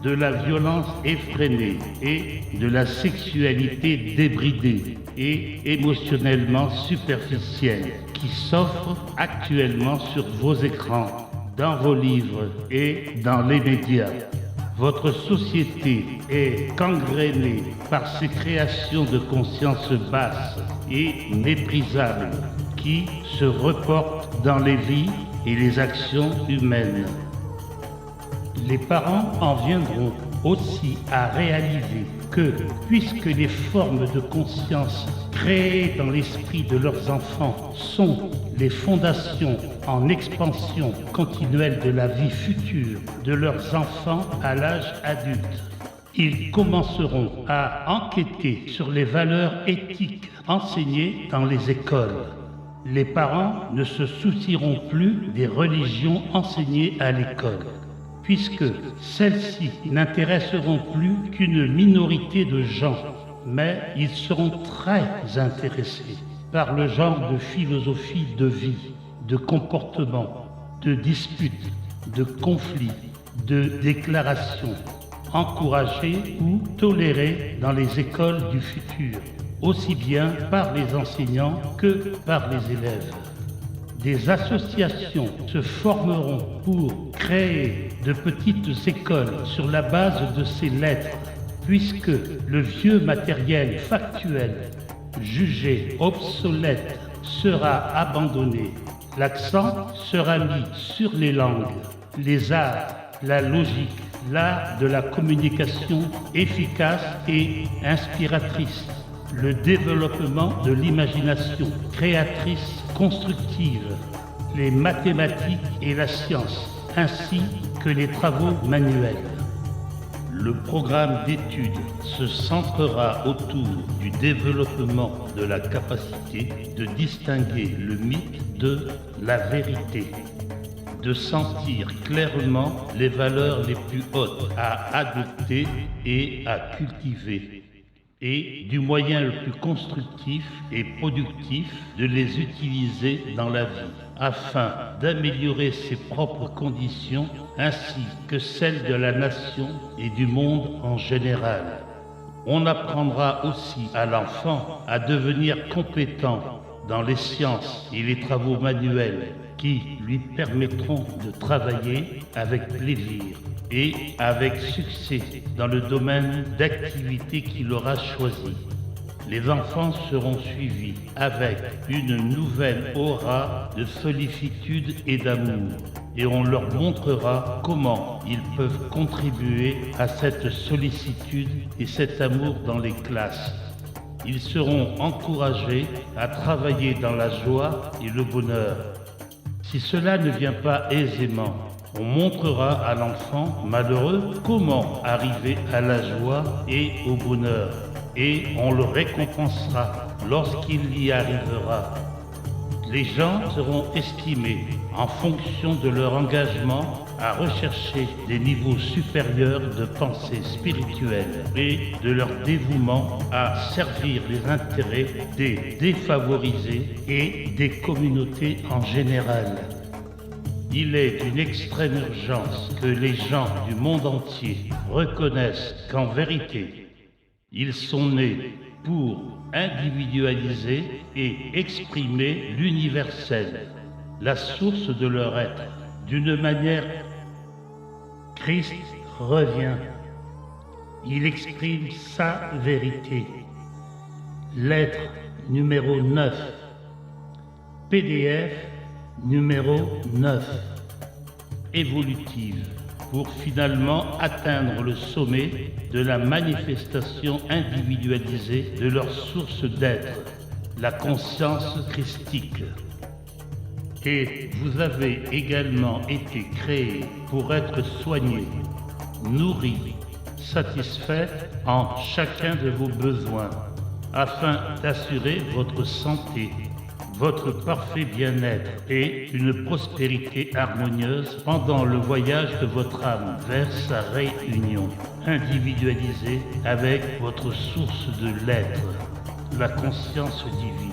de la violence effrénée et de la sexualité débridée et émotionnellement superficielle qui s'offre actuellement sur vos écrans, dans vos livres et dans les médias. Votre société est gangrénée par ces créations de conscience basse et méprisables qui se reportent dans les vies et les actions humaines. Les parents en viendront aussi à réaliser que, puisque les formes de conscience créées dans l'esprit de leurs enfants sont les fondations en expansion continuelle de la vie future de leurs enfants à l'âge adulte, ils commenceront à enquêter sur les valeurs éthiques enseignées dans les écoles. Les parents ne se soucieront plus des religions enseignées à l'école, puisque celles-ci n'intéresseront plus qu'une minorité de gens, mais ils seront très intéressés par le genre de philosophie de vie, de comportement, de disputes, de conflits, de déclarations, encouragées ou tolérées dans les écoles du futur, aussi bien par les enseignants que par les élèves. Des associations se formeront pour créer de petites écoles sur la base de ces lettres, puisque le vieux matériel factuel, jugé obsolète, sera abandonné. L'accent sera mis sur les langues, les arts, la logique, l'art de la communication efficace et inspiratrice, le développement de l'imagination créatrice constructive, les mathématiques et la science, ainsi que les travaux manuels. Le programme d'études se centrera autour du développement de la capacité de distinguer le mythe de la vérité, de sentir clairement les valeurs les plus hautes à adopter et à cultiver, et du moyen le plus constructif et productif de les utiliser dans la vie, afin d'améliorer ses propres conditions ainsi que celles de la nation et du monde en général. On apprendra aussi à l'enfant à devenir compétent dans les sciences et les travaux manuels qui lui permettront de travailler avec plaisir et avec succès dans le domaine d'activité qu'il aura choisi. Les enfants seront suivis avec une nouvelle aura de sollicitude et d'amour, et on leur montrera comment ils peuvent contribuer à cette sollicitude et cet amour dans les classes. Ils seront encouragés à travailler dans la joie et le bonheur. Si cela ne vient pas aisément, on montrera à l'enfant malheureux comment arriver à la joie et au bonheur, et on le récompensera lorsqu'il y arrivera. Les gens seront estimés en fonction de leur engagement à rechercher des niveaux supérieurs de pensée spirituelle et de leur dévouement à servir les intérêts des défavorisés et des communautés en général. Il est d'une extrême urgence que les gens du monde entier reconnaissent qu'en vérité, ils sont nés pour individualiser et exprimer l'universel, la source de leur être. D'une manière, Christ revient. Il exprime sa vérité. Lettre numéro 9. PDF numéro 9. Évolutive, pour finalement atteindre le sommet de la manifestation individualisée de leur source d'être, la conscience christique. Et vous avez également été créé pour être soigné, nourri, satisfait en chacun de vos besoins, afin d'assurer votre santé, votre parfait bien-être et une prospérité harmonieuse pendant le voyage de votre âme vers sa réunion individualisée avec votre source de l'être, la conscience divine.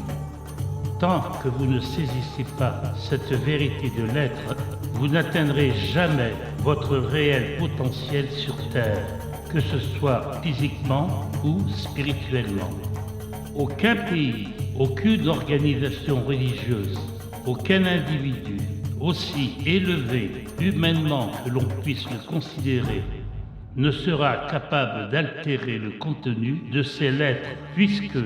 Tant que vous ne saisissez pas cette vérité de l'être, vous n'atteindrez jamais votre réel potentiel sur Terre, que ce soit physiquement ou spirituellement. Aucun pays, aucune organisation religieuse, aucun individu, aussi élevé humainement que l'on puisse le considérer, ne sera capable d'altérer le contenu de ces lettres, puisque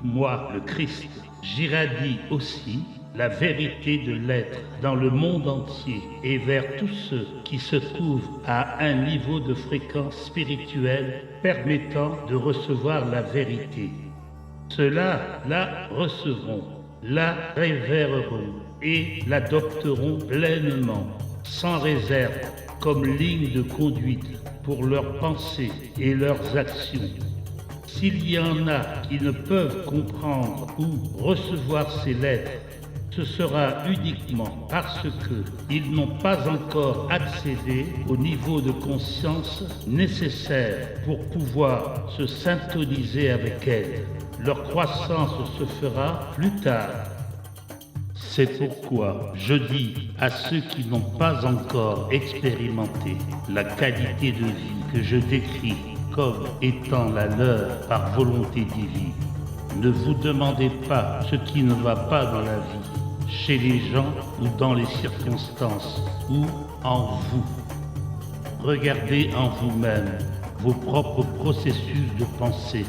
moi, le Christ, j'irradie aussi la vérité de l'être dans le monde entier et vers tous ceux qui se trouvent à un niveau de fréquence spirituelle permettant de recevoir la vérité. Ceux-là la recevront, la révéreront et l'adopteront pleinement, sans réserve, comme ligne de conduite pour leurs pensées et leurs actions. S'il y en a qui ne peuvent comprendre ou recevoir ces lettres, ce sera uniquement parce qu'ils n'ont pas encore accédé au niveau de conscience nécessaire pour pouvoir se syntoniser avec elles. Leur croissance se fera plus tard. C'est pourquoi je dis à ceux qui n'ont pas encore expérimenté la qualité de vie que je décris comme étant la leur par volonté divine, ne vous demandez pas ce qui ne va pas dans la vie, chez les gens ou dans les circonstances, ou en vous. Regardez en vous-même vos propres processus de pensée,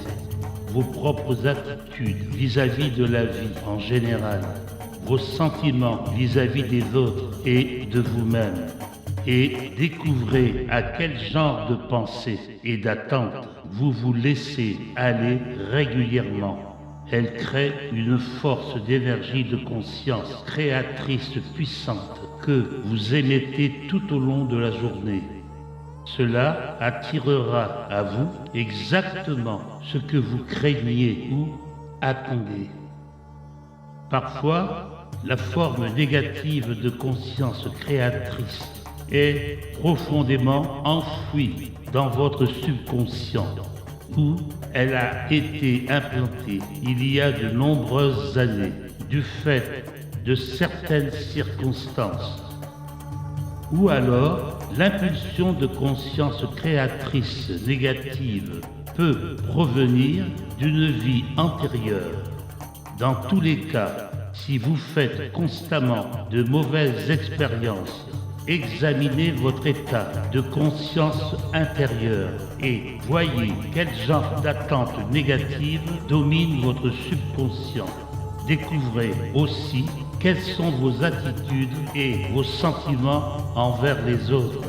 vos propres attitudes vis-à-vis de la vie en général, vos sentiments vis-à-vis des autres et de vous-même, et découvrez à quel genre de pensée et d'attente vous vous laissez aller régulièrement. Elle crée une force d'énergie de conscience créatrice puissante que vous émettez tout au long de la journée. Cela attirera à vous exactement ce que vous craignez ou attendez. Parfois, la forme négative de conscience créatrice est profondément enfouie dans votre subconscient, où elle a été implantée il y a de nombreuses années du fait de certaines circonstances. Ou alors, l'impulsion de conscience créatrice négative peut provenir d'une vie antérieure. Dans tous les cas, si vous faites constamment de mauvaises expériences, examinez votre état de conscience intérieure et voyez quel genre d'attente négative domine votre subconscient. Découvrez aussi quelles sont vos attitudes et vos sentiments envers les autres.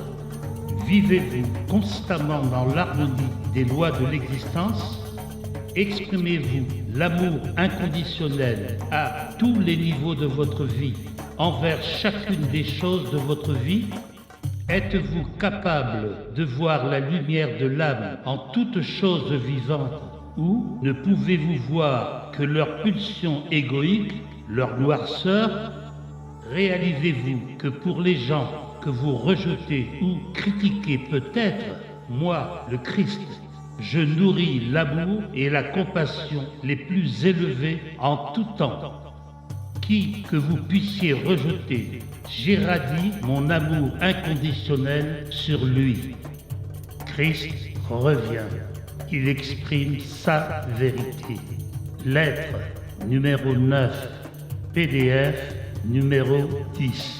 Vivez-vous constamment dans l'harmonie des lois de l'existence? Exprimez-vous l'amour inconditionnel à tous les niveaux de votre vie, envers chacune des choses de votre vie? Êtes-vous capable de voir la lumière de l'âme en toute chose vivante, ou ne pouvez-vous voir que leur pulsion égoïque, leur noirceur? Réalisez-vous que pour les gens que vous rejetez ou critiquez peut-être, moi, le Christ, je nourris l'amour et la compassion les plus élevés en tout temps. Qui que vous puissiez rejeter, j'irradie mon amour inconditionnel sur lui. Christ revient. Il exprime sa vérité. Lettre numéro 9, PDF numéro 10.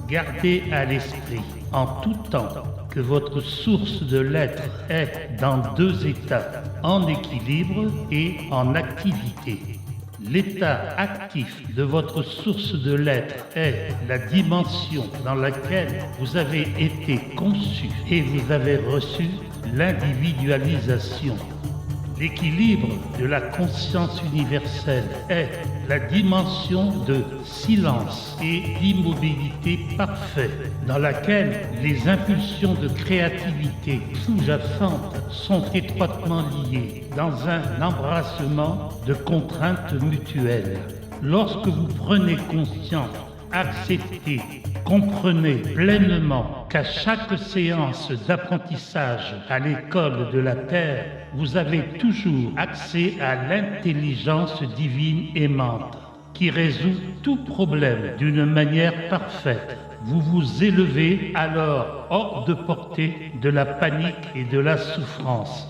Gardez à l'esprit en tout temps que votre source de lettres est dans deux états, en équilibre et en activité. L'état actif de votre source de lettres est la dimension dans laquelle vous avez été conçu et vous avez reçu l'individualisation. L'équilibre de la conscience universelle est la dimension de silence et d'immobilité parfaite dans laquelle les impulsions de créativité sous-jacentes sont étroitement liées dans un embrassement de contraintes mutuelles. Lorsque vous prenez conscience, acceptez, comprenez pleinement qu'à chaque séance d'apprentissage à l'école de la Terre, vous avez toujours accès à l'intelligence divine aimante qui résout tout problème d'une manière parfaite. Vous vous élevez alors hors de portée de la panique et de la souffrance.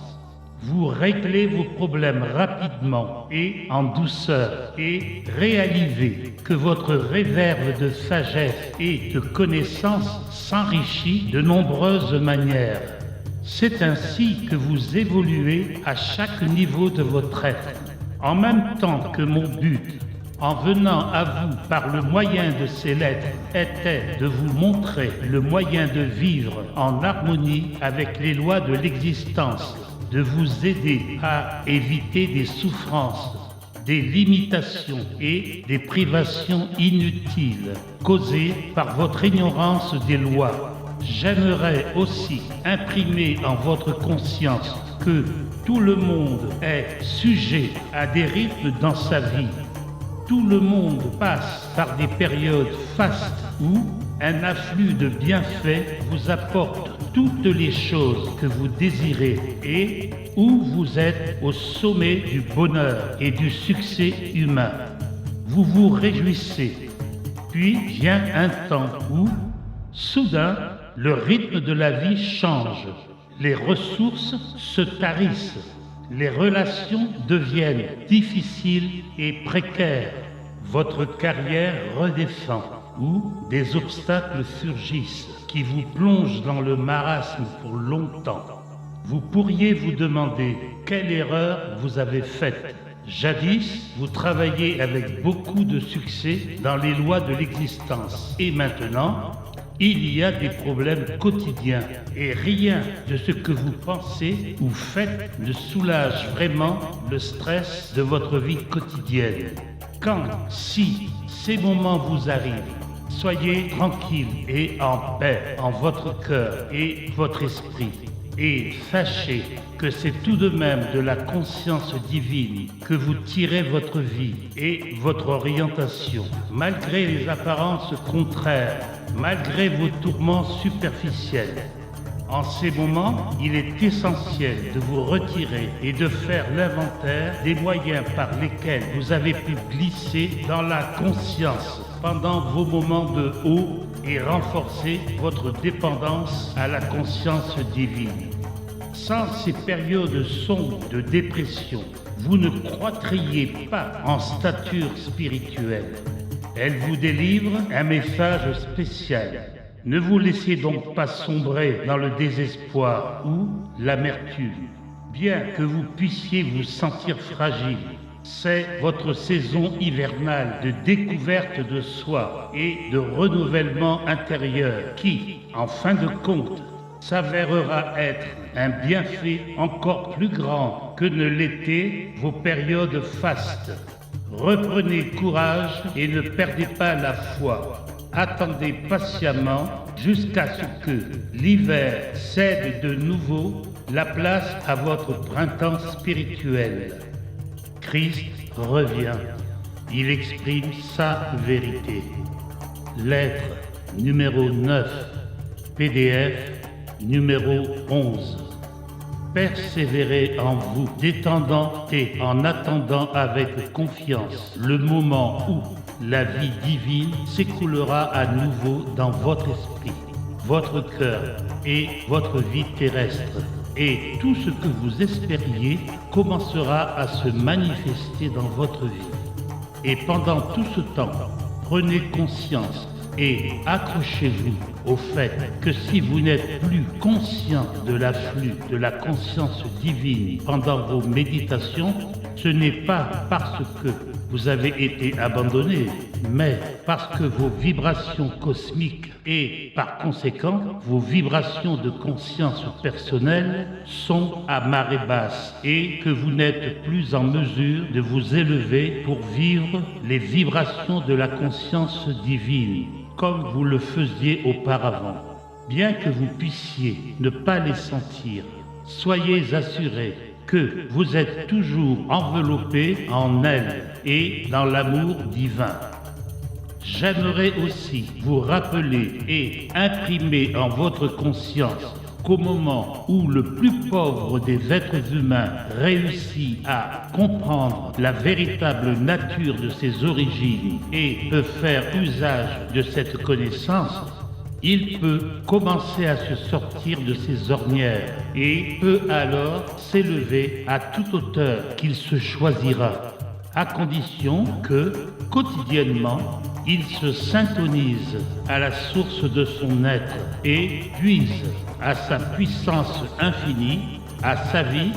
Vous réglez vos problèmes rapidement et en douceur et réalisez que votre réserve de sagesse et de connaissances s'enrichit de nombreuses manières. C'est ainsi que vous évoluez à chaque niveau de votre être. En même temps que mon but, en venant à vous par le moyen de ces lettres, était de vous montrer le moyen de vivre en harmonie avec les lois de l'existence, de vous aider à éviter des souffrances, des limitations et des privations inutiles causées par votre ignorance des lois. J'aimerais aussi imprimer en votre conscience que tout le monde est sujet à des rythmes dans sa vie. Tout le monde passe par des périodes fastes où un afflux de bienfaits vous apporte toutes les choses que vous désirez et où vous êtes au sommet du bonheur et du succès humain. Vous vous réjouissez. Puis vient un temps où, soudain, le rythme de la vie change. Les ressources se tarissent. Les relations deviennent difficiles et précaires. Votre carrière redescend, où des obstacles surgissent qui vous plongent dans le marasme pour longtemps. Vous pourriez vous demander quelle erreur vous avez faite. Jadis, vous travaillez avec beaucoup de succès dans les lois de l'existence. Et maintenant, il y a des problèmes quotidiens et rien de ce que vous pensez ou faites ne soulage vraiment le stress de votre vie quotidienne. Quand, si ces moments vous arrivent, soyez tranquille et en paix en votre cœur et votre esprit. Et sachez que c'est tout de même de la conscience divine que vous tirez votre vie et votre orientation, malgré les apparences contraires, malgré vos tourments superficiels. En ces moments, il est essentiel de vous retirer et de faire l'inventaire des moyens par lesquels vous avez pu glisser dans la conscience pendant vos moments de haut et renforcer votre dépendance à la conscience divine. Sans ces périodes sombres de dépression, vous ne croîtriez pas en stature spirituelle. Elle vous délivre un message spécial. Ne vous laissez donc pas sombrer dans le désespoir ou l'amertume. Bien que vous puissiez vous sentir fragile, c'est votre saison hivernale de découverte de soi et de renouvellement intérieur qui, en fin de compte, s'avérera être un bienfait encore plus grand que ne l'étaient vos périodes fastes. Reprenez courage et ne perdez pas la foi. Attendez patiemment jusqu'à ce que l'hiver cède de nouveau la place à votre printemps spirituel. Christ revient. Il exprime sa vérité. Lettre numéro 9, PDF numéro 11. Persévérez en vous, détendant et en attendant avec confiance le moment où la vie divine s'écoulera à nouveau dans votre esprit, votre cœur et votre vie terrestre. Et tout ce que vous espériez commencera à se manifester dans votre vie. Et pendant tout ce temps, prenez conscience et accrochez-vous au fait que si vous n'êtes plus conscient de l'afflux de la conscience divine pendant vos méditations, ce n'est pas parce que vous avez été abandonné, mais parce que vos vibrations cosmiques et par conséquent vos vibrations de conscience personnelle sont à marée basse et que vous n'êtes plus en mesure de vous élever pour vivre les vibrations de la conscience divine comme vous le faisiez auparavant. Bien que vous puissiez ne pas les sentir, soyez assurés que vous êtes toujours enveloppé en elles et dans l'amour divin. J'aimerais aussi vous rappeler et imprimer en votre conscience qu'au moment où le plus pauvre des êtres humains réussit à comprendre la véritable nature de ses origines et peut faire usage de cette connaissance, il peut commencer à se sortir de ses ornières et peut alors s'élever à toute hauteur qu'il se choisira, à condition que, quotidiennement, il se syntonise à la source de son être et puise à sa puissance infinie, à sa vie,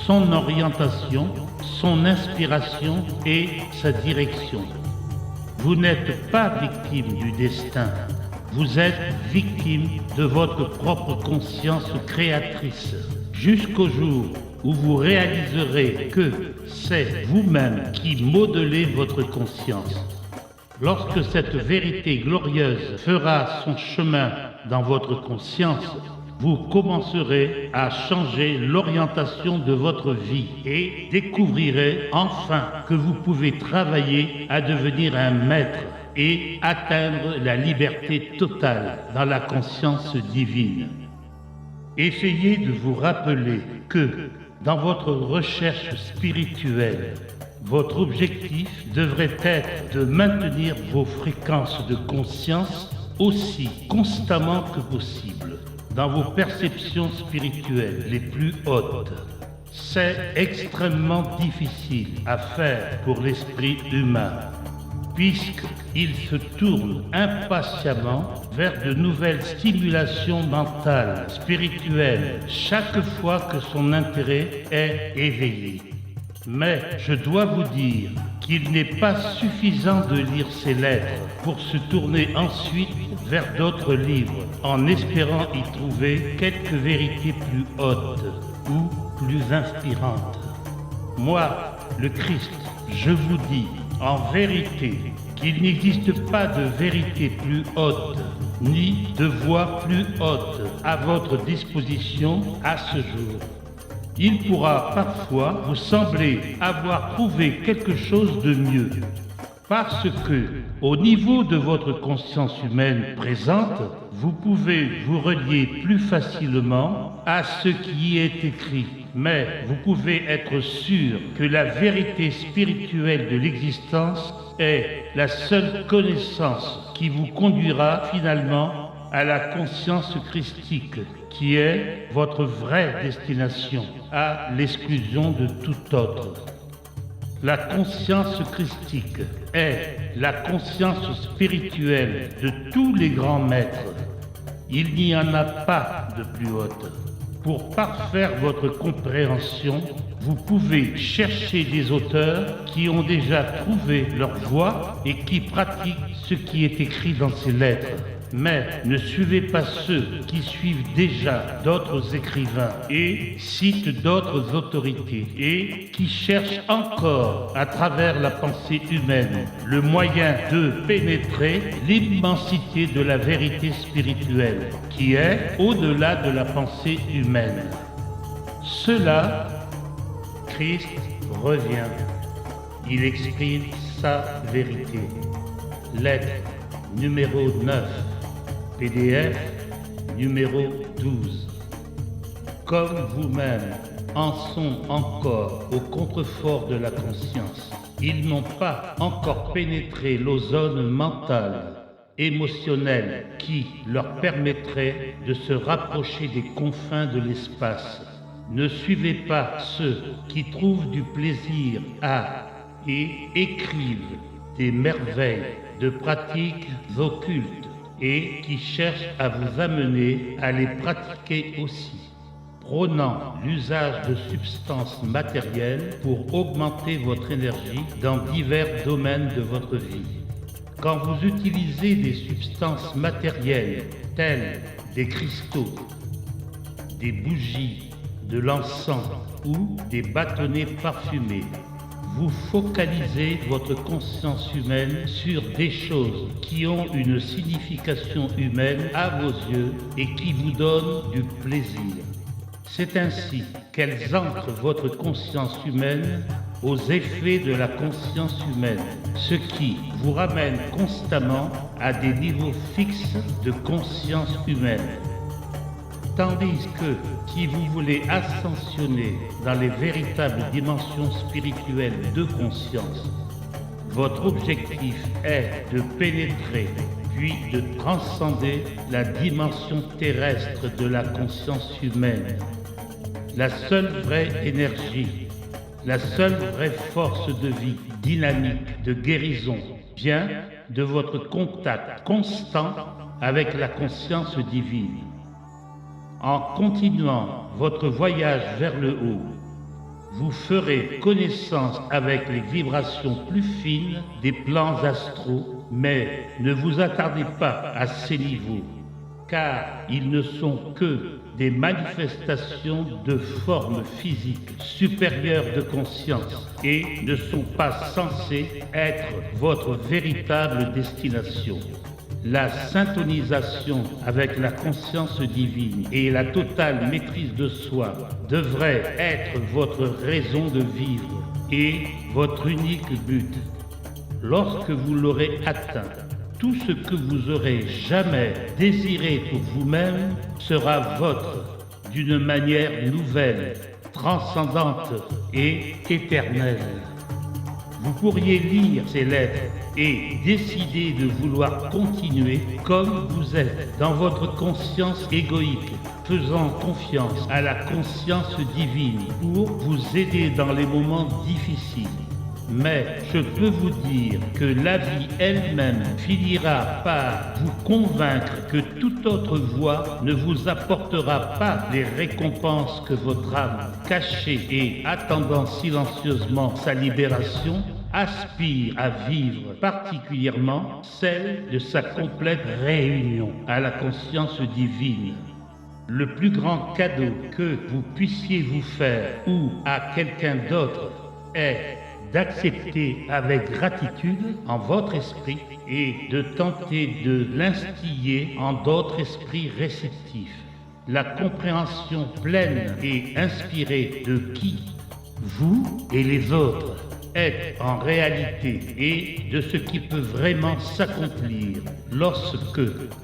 son orientation, son inspiration et sa direction. Vous n'êtes pas victime du destin. Vous êtes victime de votre propre conscience créatrice, jusqu'au jour où vous réaliserez que c'est vous-même qui modelez votre conscience. Lorsque cette vérité glorieuse fera son chemin dans votre conscience, vous commencerez à changer l'orientation de votre vie et découvrirez enfin que vous pouvez travailler à devenir un maître et atteindre la liberté totale dans la conscience divine. Essayez de vous rappeler que, dans votre recherche spirituelle, votre objectif devrait être de maintenir vos fréquences de conscience aussi constamment que possible dans vos perceptions spirituelles les plus hautes. C'est extrêmement difficile à faire pour l'esprit humain, puisqu'il se tourne impatiemment vers de nouvelles stimulations mentales, spirituelles, chaque fois que son intérêt est éveillé. Mais je dois vous dire qu'il n'est pas suffisant de lire ces lettres pour se tourner ensuite vers d'autres livres en espérant y trouver quelques vérités plus hautes ou plus inspirantes. Moi, le Christ, je vous dis en vérité qu'il n'existe pas de vérité plus haute ni de voie plus haute à votre disposition à ce jour. Il pourra parfois vous sembler avoir trouvé quelque chose de mieux, parce que, au niveau de votre conscience humaine présente, vous pouvez vous relier plus facilement à ce qui y est écrit. Mais vous pouvez être sûr que la vérité spirituelle de l'existence est la seule connaissance qui vous conduira finalement à la conscience christique, qui est votre vraie destination, à l'exclusion de tout autre. La conscience christique est la conscience spirituelle de tous les grands maîtres. Il n'y en a pas de plus haute. Pour parfaire votre compréhension, vous pouvez chercher des auteurs qui ont déjà trouvé leur voie et qui pratiquent ce qui est écrit dans ces lettres. Mais ne suivez pas ceux qui suivent déjà d'autres écrivains et citent d'autres autorités et qui cherchent encore, à travers la pensée humaine, le moyen de pénétrer l'immensité de la vérité spirituelle qui est au-delà de la pensée humaine. Cela, Christ revient. Il exprime sa vérité. Lettre numéro 9. PDF numéro 12. Comme vous-même en sont encore au contrefort de la conscience, Ils n'ont pas encore pénétré l'ozone mentale, émotionnelle, qui leur permettrait de se rapprocher des confins de l'espace. Ne suivez pas ceux qui trouvent du plaisir à et écrivent des merveilles de pratiques occultes et qui cherchent à vous amener à les pratiquer aussi, prônant l'usage de substances matérielles pour augmenter votre énergie dans divers domaines de votre vie. Quand vous utilisez des substances matérielles telles des cristaux, des bougies, de l'encens ou des bâtonnets parfumés, vous focalisez votre conscience humaine sur des choses qui ont une signification humaine à vos yeux et qui vous donnent du plaisir. C'est ainsi qu'elles ancrent votre conscience humaine aux effets de la conscience humaine, ce qui vous ramène constamment à des niveaux fixes de conscience humaine. Tandis que si vous voulez ascensionner dans les véritables dimensions spirituelles de conscience, votre objectif est de pénétrer puis de transcender la dimension terrestre de la conscience humaine. La seule vraie énergie, la seule vraie force de vie, dynamique, de guérison, vient de votre contact constant avec la conscience divine. En continuant votre voyage vers le haut, vous ferez connaissance avec les vibrations plus fines des plans astraux, mais ne vous attardez pas à ces niveaux, car ils ne sont que des manifestations de formes physiques supérieures de conscience et ne sont pas censés être votre véritable destination. La syntonisation avec la conscience divine et la totale maîtrise de soi devrait être votre raison de vivre et votre unique but. Lorsque vous l'aurez atteint, tout ce que vous aurez jamais désiré pour vous-même sera votre d'une manière nouvelle, transcendante et éternelle. Vous pourriez lire ces lettres et décider de vouloir continuer comme vous êtes dans votre conscience égoïque, faisant confiance à la conscience divine pour vous aider dans les moments difficiles. Mais je peux vous dire que la vie elle-même finira par vous convaincre que toute autre voie ne vous apportera pas les récompenses que votre âme, cachée et attendant silencieusement sa libération, aspire à vivre, particulièrement celle de sa complète réunion à la conscience divine. Le plus grand cadeau que vous puissiez vous faire ou à quelqu'un d'autre est d'accepter avec gratitude en votre esprit et de tenter de l'instiller en d'autres esprits réceptifs. La compréhension pleine et inspirée de qui vous et les autres êtes en réalité et de ce qui peut vraiment s'accomplir lorsque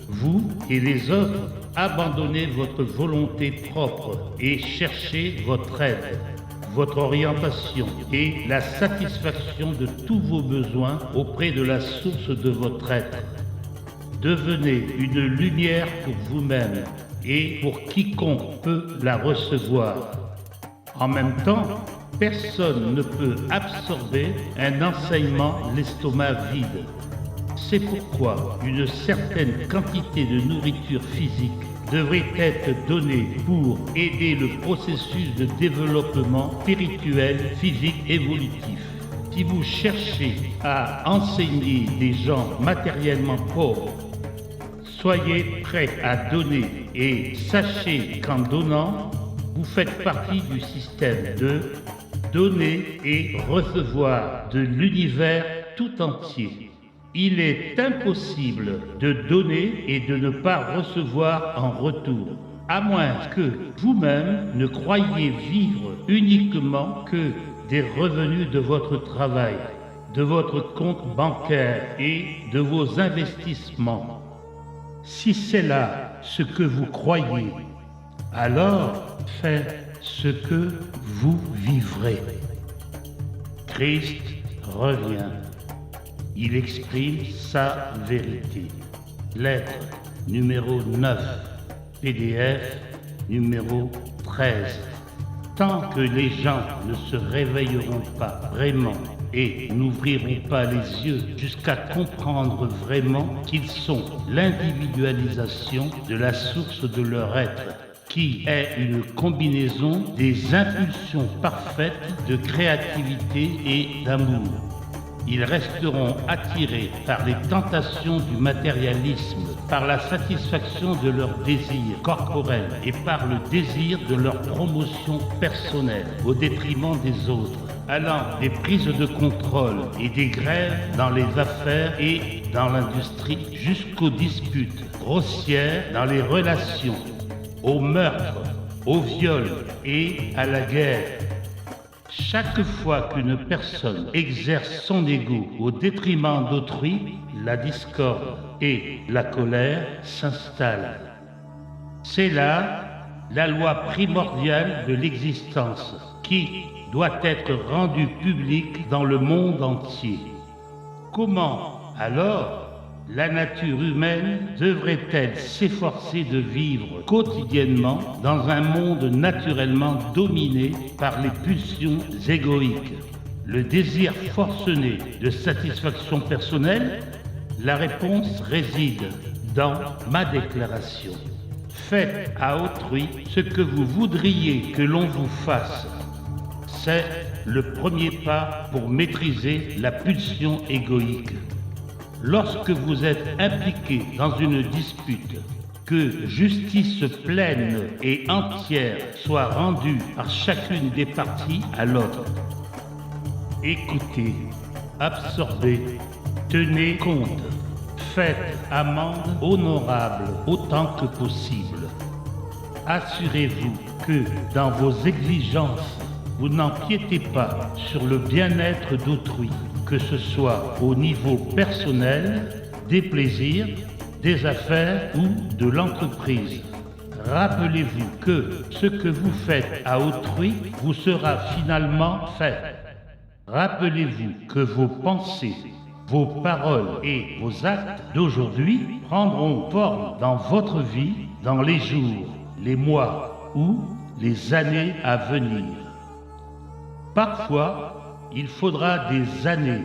vous et les autres abandonnez votre volonté propre et cherchez votre aide, votre orientation et la satisfaction de tous vos besoins auprès de la source de votre être. Devenez une lumière pour vous-même et pour quiconque peut la recevoir. En même temps, personne ne peut absorber un enseignement l'estomac vide. C'est pourquoi une certaine quantité de nourriture physique devrait être donnée pour aider le processus de développement spirituel, physique, évolutif. Si vous cherchez à enseigner des gens matériellement pauvres, soyez prêts à donner et sachez qu'en donnant, vous faites partie du système de donner et recevoir de l'univers tout entier. Il est impossible de donner et de ne pas recevoir en retour, à moins que vous-même ne croyiez vivre uniquement que des revenus de votre travail, de votre compte bancaire et de vos investissements. Si c'est là ce que vous croyez, alors faites ce que vous vivrez. Christ revient. Il exprime sa vérité. Lettre numéro 9, PDF numéro 13. Tant que les gens ne se réveilleront pas vraiment et n'ouvriront pas les yeux jusqu'à comprendre vraiment qu'ils sont l'individualisation de la source de leur être, qui est une combinaison des impulsions parfaites de créativité et d'amour. Ils resteront attirés par les tentations du matérialisme, par la satisfaction de leurs désirs corporels et par le désir de leur promotion personnelle au détriment des autres, allant des prises de contrôle et des grèves dans les affaires et dans l'industrie jusqu'aux disputes grossières dans les relations, au meurtre, au viol et à la guerre. Chaque fois qu'une personne exerce son ego au détriment d'autrui, la discorde et la colère s'installent. C'est là la loi primordiale de l'existence qui doit être rendue publique dans le monde entier. Comment alors la nature humaine devrait-elle s'efforcer de vivre quotidiennement dans un monde naturellement dominé par les pulsions égoïques, le désir forcené de satisfaction personnelle? La réponse réside dans ma déclaration. Faites à autrui ce que vous voudriez que l'on vous fasse. C'est le premier pas pour maîtriser la pulsion égoïque. Lorsque vous êtes impliqué dans une dispute, que justice pleine et entière soit rendue par chacune des parties à l'autre. Écoutez, absorbez, tenez compte, faites amende honorable autant que possible. Assurez-vous que dans vos exigences, vous n'empiétez pas sur le bien-être d'autrui, que ce soit au niveau personnel, des plaisirs, des affaires ou de l'entreprise. Rappelez-vous que ce que vous faites à autrui vous sera finalement fait. Rappelez-vous que vos pensées, vos paroles et vos actes d'aujourd'hui prendront forme dans votre vie dans les jours, les mois ou les années à venir. Parfois, il faudra des années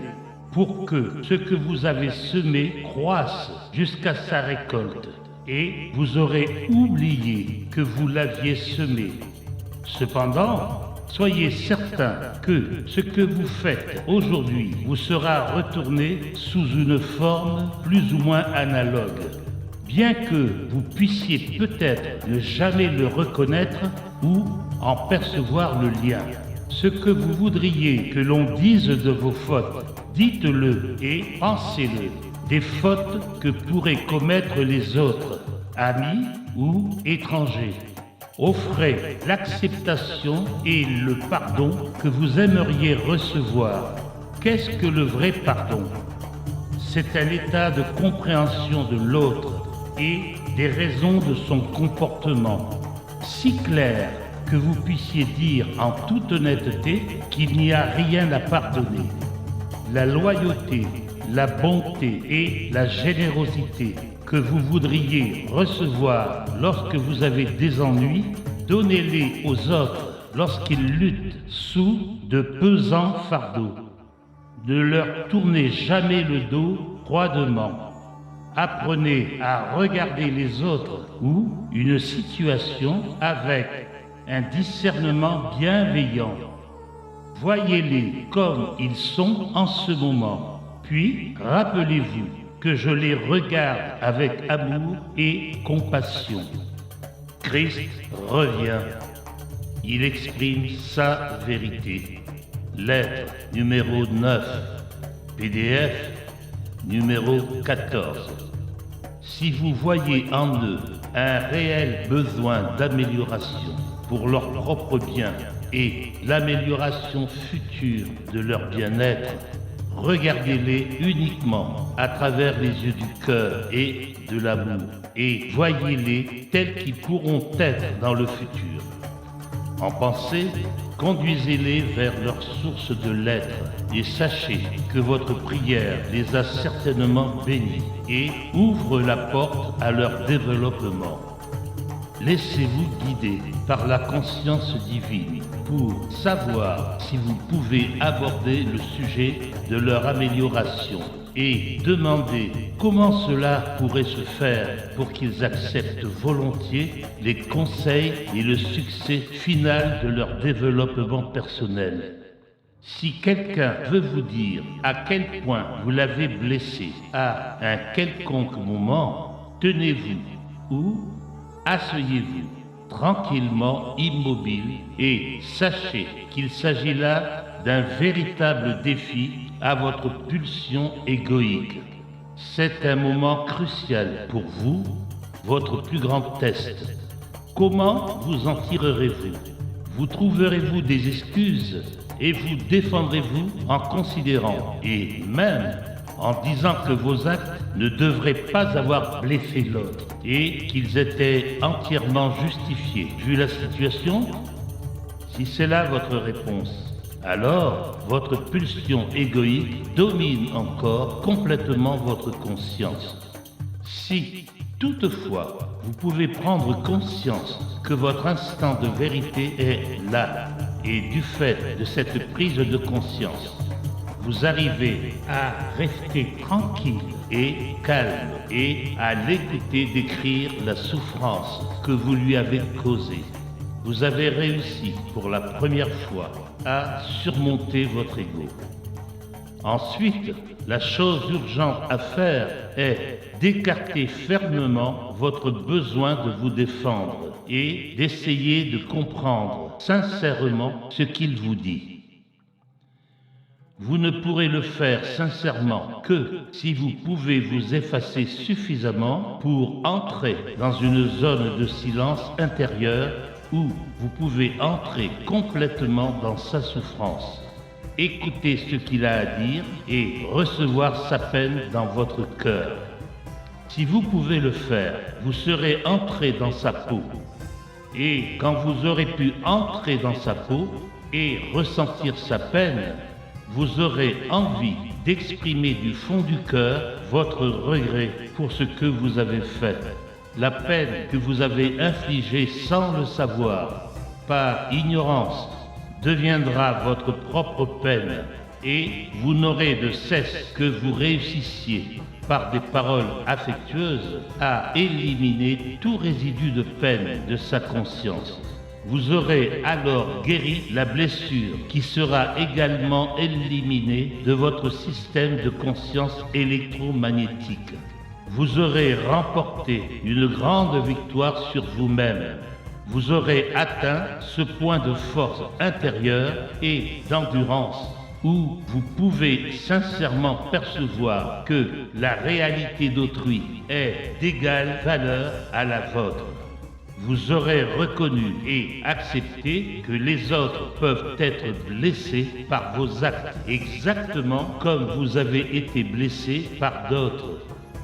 pour que ce que vous avez semé croisse jusqu'à sa récolte et vous aurez oublié que vous l'aviez semé. Cependant, soyez certain que ce que vous faites aujourd'hui vous sera retourné sous une forme plus ou moins analogue, bien que vous puissiez peut-être ne jamais le reconnaître ou en percevoir le lien. Ce que vous voudriez que l'on dise de vos fautes, dites-le et pensez-le. Des fautes que pourraient commettre les autres, amis ou étrangers. Offrez l'acceptation et le pardon que vous aimeriez recevoir. Qu'est-ce que le vrai pardon? C'est un état de compréhension de l'autre et des raisons de son comportement, si clair que vous puissiez dire en toute honnêteté qu'il n'y a rien à pardonner. La loyauté, la bonté et la générosité que vous voudriez recevoir lorsque vous avez des ennuis, donnez-les aux autres lorsqu'ils luttent sous de pesants fardeaux. Ne leur tournez jamais le dos froidement. Apprenez à regarder les autres ou une situation avec un discernement bienveillant. Voyez-les comme ils sont en ce moment, puis rappelez-vous que je les regarde avec amour et compassion. Christ revient. Il exprime sa vérité. Lettre numéro 9, PDF numéro 14. Si vous voyez en eux un réel besoin d'amélioration pour leur propre bien et l'amélioration future de leur bien-être, regardez-les uniquement à travers les yeux du cœur et de l'amour et voyez-les tels qu'ils pourront être dans le futur. En pensée, conduisez-les vers leur source de l'être et sachez que votre prière les a certainement bénis et ouvre la porte à leur développement. Laissez-vous guider par la conscience divine pour savoir si vous pouvez aborder le sujet de leur amélioration et demandez comment cela pourrait se faire pour qu'ils acceptent volontiers les conseils et le succès final de leur développement personnel. Si quelqu'un veut vous dire à quel point vous l'avez blessé à un quelconque moment, tenez-vous ou asseyez-vous tranquillement immobile et sachez qu'il s'agit là d'un véritable défi à votre pulsion égoïque. C'est un moment crucial pour vous, votre plus grand test. Comment vous en tirerez-vous? Vous trouverez-vous des excuses et vous défendrez-vous en considérant et même en disant que vos actes ne devraient pas avoir blessé l'autre et qu'ils étaient entièrement justifiés vu la situation? Si c'est là votre réponse, alors votre pulsion égoïque domine encore complètement votre conscience. Si, toutefois, vous pouvez prendre conscience que votre instant de vérité est là, et du fait de cette prise de conscience, vous arrivez à rester tranquille et calme et à l'écouter décrire la souffrance que vous lui avez causée. Vous avez réussi pour la première fois à surmonter votre ego. Ensuite, la chose urgente à faire est d'écarter fermement votre besoin de vous défendre et d'essayer de comprendre sincèrement ce qu'il vous dit. Vous ne pourrez le faire sincèrement que si vous pouvez vous effacer suffisamment pour entrer dans une zone de silence intérieur où vous pouvez entrer complètement dans sa souffrance, écouter ce qu'il a à dire et recevoir sa peine dans votre cœur. Si vous pouvez le faire, vous serez entré dans sa peau. Et quand vous aurez pu entrer dans sa peau et ressentir sa peine, vous aurez envie d'exprimer du fond du cœur votre regret pour ce que vous avez fait. La peine que vous avez infligée sans le savoir, par ignorance, deviendra votre propre peine et vous n'aurez de cesse que vous réussissiez, par des paroles affectueuses, à éliminer tout résidu de peine de sa conscience. Vous aurez alors guéri la blessure qui sera également éliminée de votre système de conscience électromagnétique. Vous aurez remporté une grande victoire sur vous-même. Vous aurez atteint ce point de force intérieure et d'endurance où vous pouvez sincèrement percevoir que la réalité d'autrui est d'égale valeur à la vôtre. Vous aurez reconnu et accepté que les autres peuvent être blessés par vos actes, exactement comme vous avez été blessés par d'autres.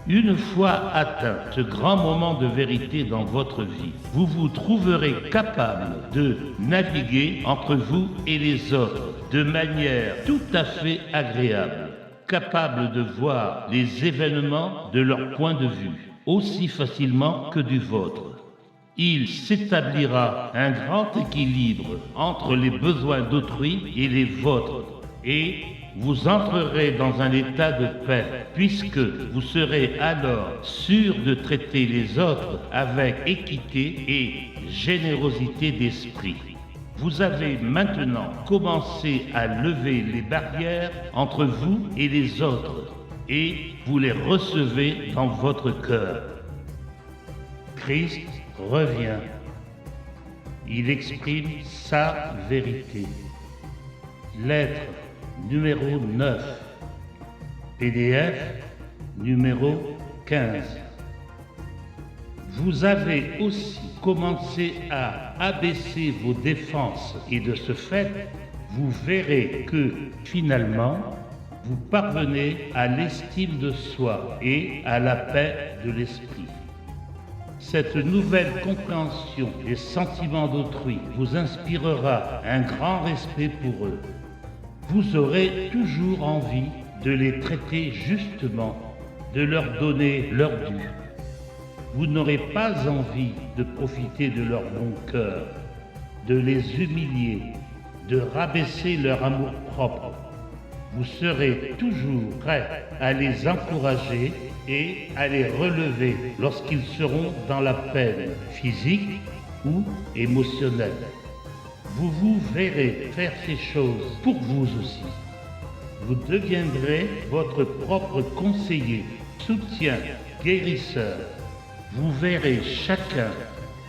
Une fois atteint ce grand moment de vérité dans votre vie, vous vous trouverez capable de naviguer entre vous et les autres de manière tout à fait agréable, capable de voir les événements de leur point de vue aussi facilement que du vôtre. Il s'établira un grand équilibre entre les besoins d'autrui et les vôtres, et vous entrerez dans un état de paix, puisque vous serez alors sûr de traiter les autres avec équité et générosité d'esprit. Vous avez maintenant commencé à lever les barrières entre vous et les autres, et vous les recevez dans votre cœur. Christ revient. Il exprime sa vérité. Lettre numéro 9. PDF numéro 15. Vous avez aussi commencé à abaisser vos défenses et de ce fait, vous verrez que finalement, vous parvenez à l'estime de soi et à la paix de l'esprit. Cette nouvelle compréhension des sentiments d'autrui vous inspirera un grand respect pour eux. Vous aurez toujours envie de les traiter justement, de leur donner leur dû. Vous n'aurez pas envie de profiter de leur bon cœur, de les humilier, de rabaisser leur amour-propre. Vous serez toujours prêt à les encourager et à les relever lorsqu'ils seront dans la peine physique ou émotionnelle. Vous vous verrez faire ces choses pour vous aussi. Vous deviendrez votre propre conseiller, soutien, guérisseur. Vous verrez chacun,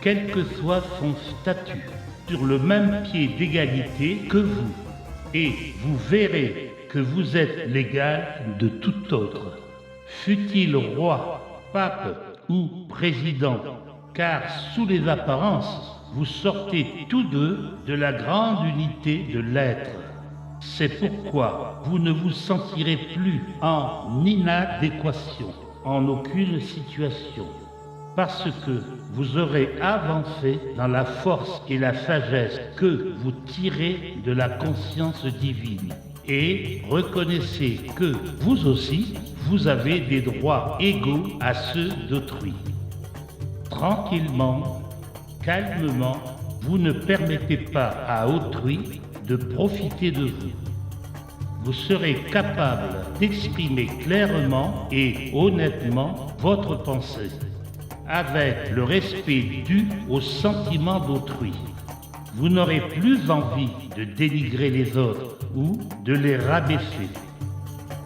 quel que soit son statut, sur le même pied d'égalité que vous. Et vous verrez que vous êtes l'égal de tout autre, fût-il roi, pape ou président, car sous les apparences, vous sortez tous deux de la grande unité de l'être. C'est pourquoi vous ne vous sentirez plus en inadéquation, en aucune situation, parce que vous aurez avancé dans la force et la sagesse que vous tirez de la conscience divine. Et reconnaissez que vous aussi, vous avez des droits égaux à ceux d'autrui. Tranquillement, calmement, vous ne permettez pas à autrui de profiter de vous. Vous serez capable d'exprimer clairement et honnêtement votre pensée, avec le respect dû aux sentiments d'autrui. Vous n'aurez plus envie de dénigrer les autres ou de les rabaisser.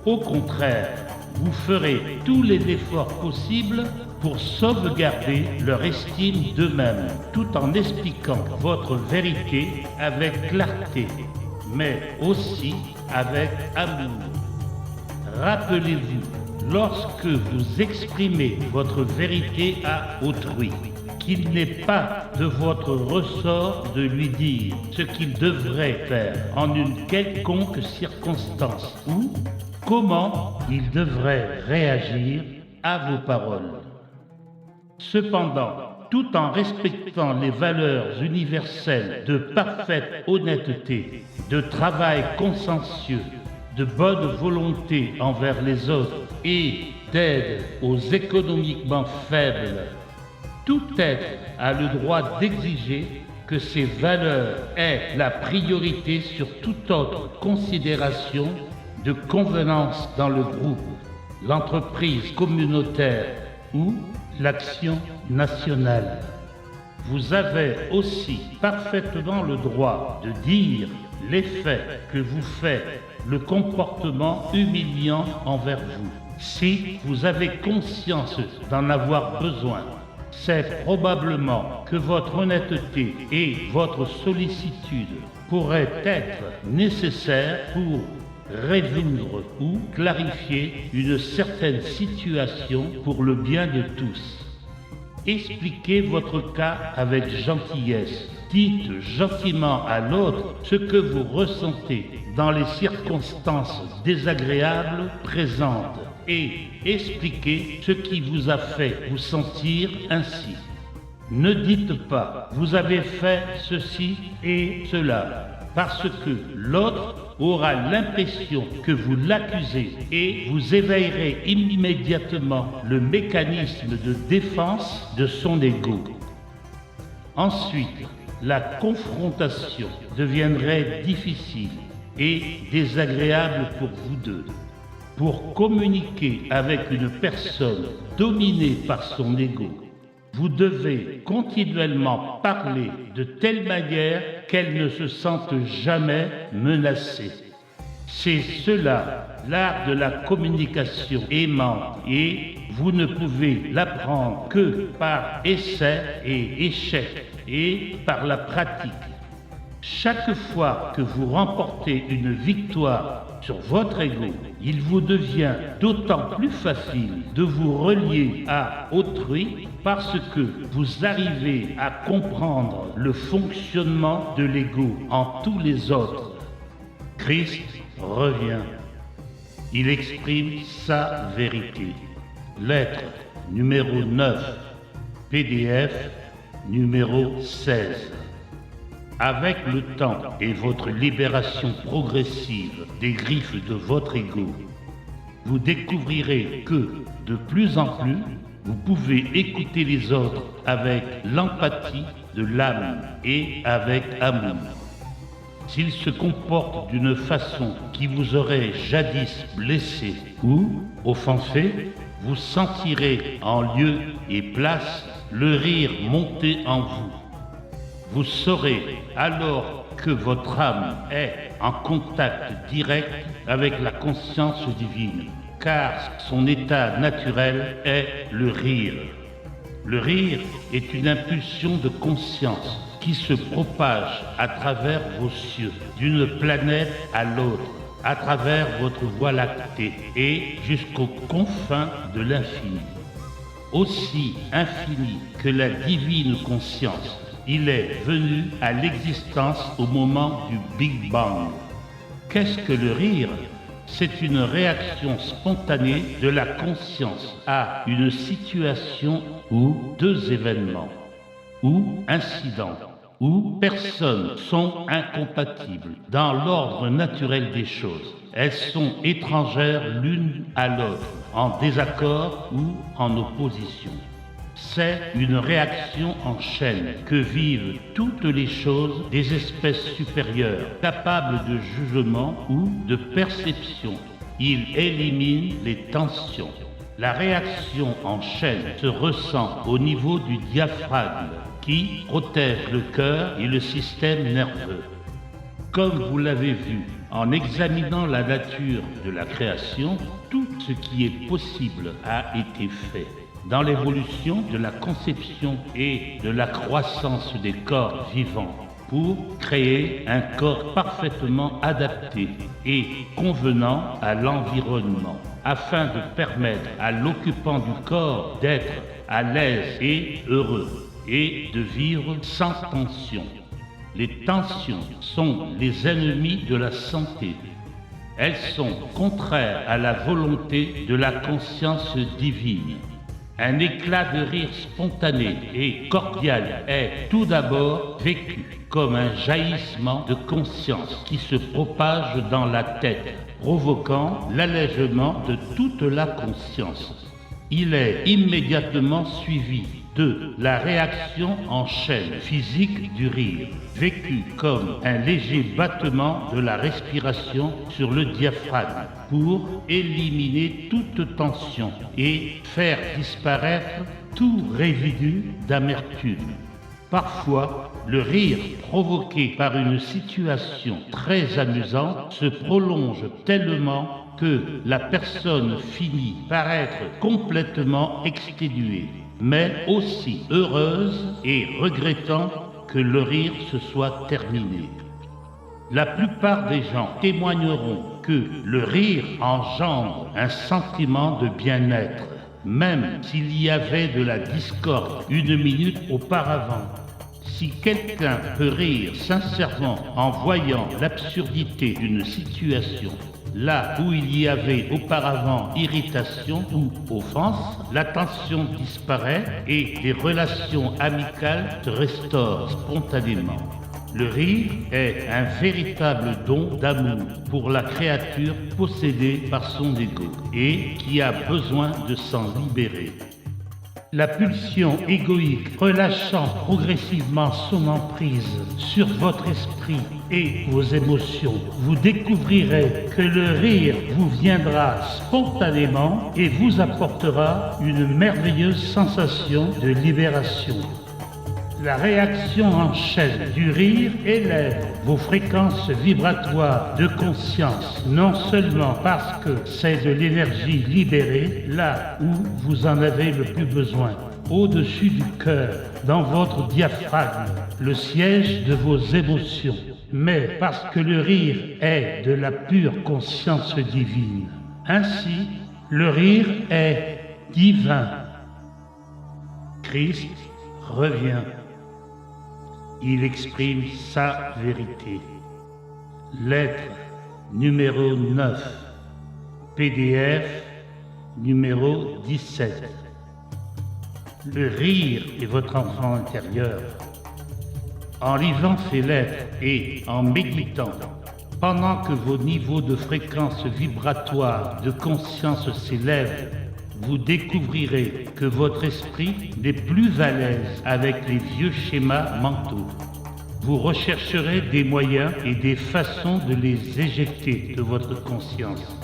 Au contraire, vous ferez tous les efforts possibles pour sauvegarder leur estime d'eux-mêmes, tout en expliquant votre vérité avec clarté, mais aussi avec amour. Rappelez-vous, lorsque vous exprimez votre vérité à autrui, qu'il n'est pas de votre ressort de lui dire ce qu'il devrait faire en une quelconque circonstance ou comment il devrait réagir à vos paroles. Cependant, tout en respectant les valeurs universelles de parfaite honnêteté, de travail consciencieux, de bonne volonté envers les autres et d'aide aux économiquement faibles, tout être a le droit d'exiger que ces valeurs aient la priorité sur toute autre considération de convenance dans le groupe, l'entreprise communautaire ou l'action nationale. Vous avez aussi parfaitement le droit de dire les faits que vous faites, le comportement humiliant envers vous, si vous avez conscience d'en avoir besoin. C'est probablement que votre honnêteté et votre sollicitude pourraient être nécessaires pour résoudre ou clarifier une certaine situation pour le bien de tous. Expliquez votre cas avec gentillesse. Dites gentiment à l'autre ce que vous ressentez dans les circonstances désagréables présentes et expliquez ce qui vous a fait vous sentir ainsi. Ne dites pas « vous avez fait ceci et cela » parce que l'autre aura l'impression que vous l'accusez et vous éveillerez immédiatement le mécanisme de défense de son ego. Ensuite, la confrontation deviendrait difficile et désagréable pour vous deux. Pour communiquer avec une personne dominée par son ego, vous devez continuellement parler de telle manière qu'elle ne se sente jamais menacée. C'est cela, l'art de la communication aimante, et vous ne pouvez l'apprendre que par essai et échec et par la pratique. Chaque fois que vous remportez une victoire sur votre ego, il vous devient d'autant plus facile de vous relier à autrui parce que vous arrivez à comprendre le fonctionnement de l'ego en tous les autres. Christ revient. Il exprime sa vérité. Lettre numéro 9. PDF numéro 16. Avec le temps et votre libération progressive des griffes de votre ego, vous découvrirez que, de plus en plus, vous pouvez écouter les autres avec l'empathie de l'âme et avec amour. S'ils se comportent d'une façon qui vous aurait jadis blessé ou offensé, vous sentirez en lieu et place le rire monter en vous. Vous saurez alors que votre âme est en contact direct avec la conscience divine, car son état naturel est le rire. Le rire est une impulsion de conscience qui se propage à travers vos cieux, d'une planète à l'autre, à travers votre voie lactée et jusqu'aux confins de l'infini. Aussi infini que la divine conscience, il est venu à l'existence au moment du Big Bang. Qu'est-ce que le rire ? C'est une réaction spontanée de la conscience à une situation ou deux événements, ou incidents, ou personnes sont incompatibles dans l'ordre naturel des choses. Elles sont étrangères l'une à l'autre, en désaccord ou en opposition. C'est une réaction en chaîne que vivent toutes les choses des espèces supérieures, capables de jugement ou de perception. Il élimine les tensions. La réaction en chaîne se ressent au niveau du diaphragme, qui protège le cœur et le système nerveux. Comme vous l'avez vu, en examinant la nature de la création, tout ce qui est possible a été fait. Dans l'évolution de la conception et de la croissance des corps vivants, pour créer un corps parfaitement adapté et convenant à l'environnement, afin de permettre à l'occupant du corps d'être à l'aise et heureux, et de vivre sans tension. Les tensions sont les ennemis de la santé. Elles sont contraires à la volonté de la conscience divine. Un éclat de rire spontané et cordial est tout d'abord vécu comme un jaillissement de conscience qui se propage dans la tête, provoquant l'allègement de toute la conscience. Il est immédiatement suivi de la réaction en chaîne physique du rire, vécu comme un léger battement de la respiration sur le diaphragme pour éliminer toute tension et faire disparaître tout résidu d'amertume. Parfois, le rire provoqué par une situation très amusante se prolonge tellement que la personne finit par être complètement exténuée, mais aussi heureuse et regrettant que le rire se soit terminé. La plupart des gens témoigneront que le rire engendre un sentiment de bien-être, même s'il y avait de la discorde une minute auparavant. Si quelqu'un peut rire sincèrement en voyant l'absurdité d'une situation, là où il y avait auparavant irritation ou offense, la tension disparaît et les relations amicales se restaurent spontanément. Le rire est un véritable don d'amour pour la créature possédée par son ego et qui a besoin de s'en libérer. La pulsion égoïque relâchant progressivement son emprise sur votre esprit et vos émotions, vous découvrirez que le rire vous viendra spontanément et vous apportera une merveilleuse sensation de libération. La réaction en chaîne du rire élève vos fréquences vibratoires de conscience, non seulement parce que c'est de l'énergie libérée là où vous en avez le plus besoin, au-dessus du cœur, dans votre diaphragme, le siège de vos émotions, mais parce que le rire est de la pure conscience divine. Ainsi, le rire est divin. Christ revient. Il exprime sa vérité. Lettre numéro 9, PDF numéro 17. Le rire est votre enfant intérieur. En lisant ces lettres et en méditant, pendant que vos niveaux de fréquence vibratoire de conscience s'élèvent, vous découvrirez que votre esprit n'est plus à l'aise avec les vieux schémas mentaux. Vous rechercherez des moyens et des façons de les éjecter de votre conscience,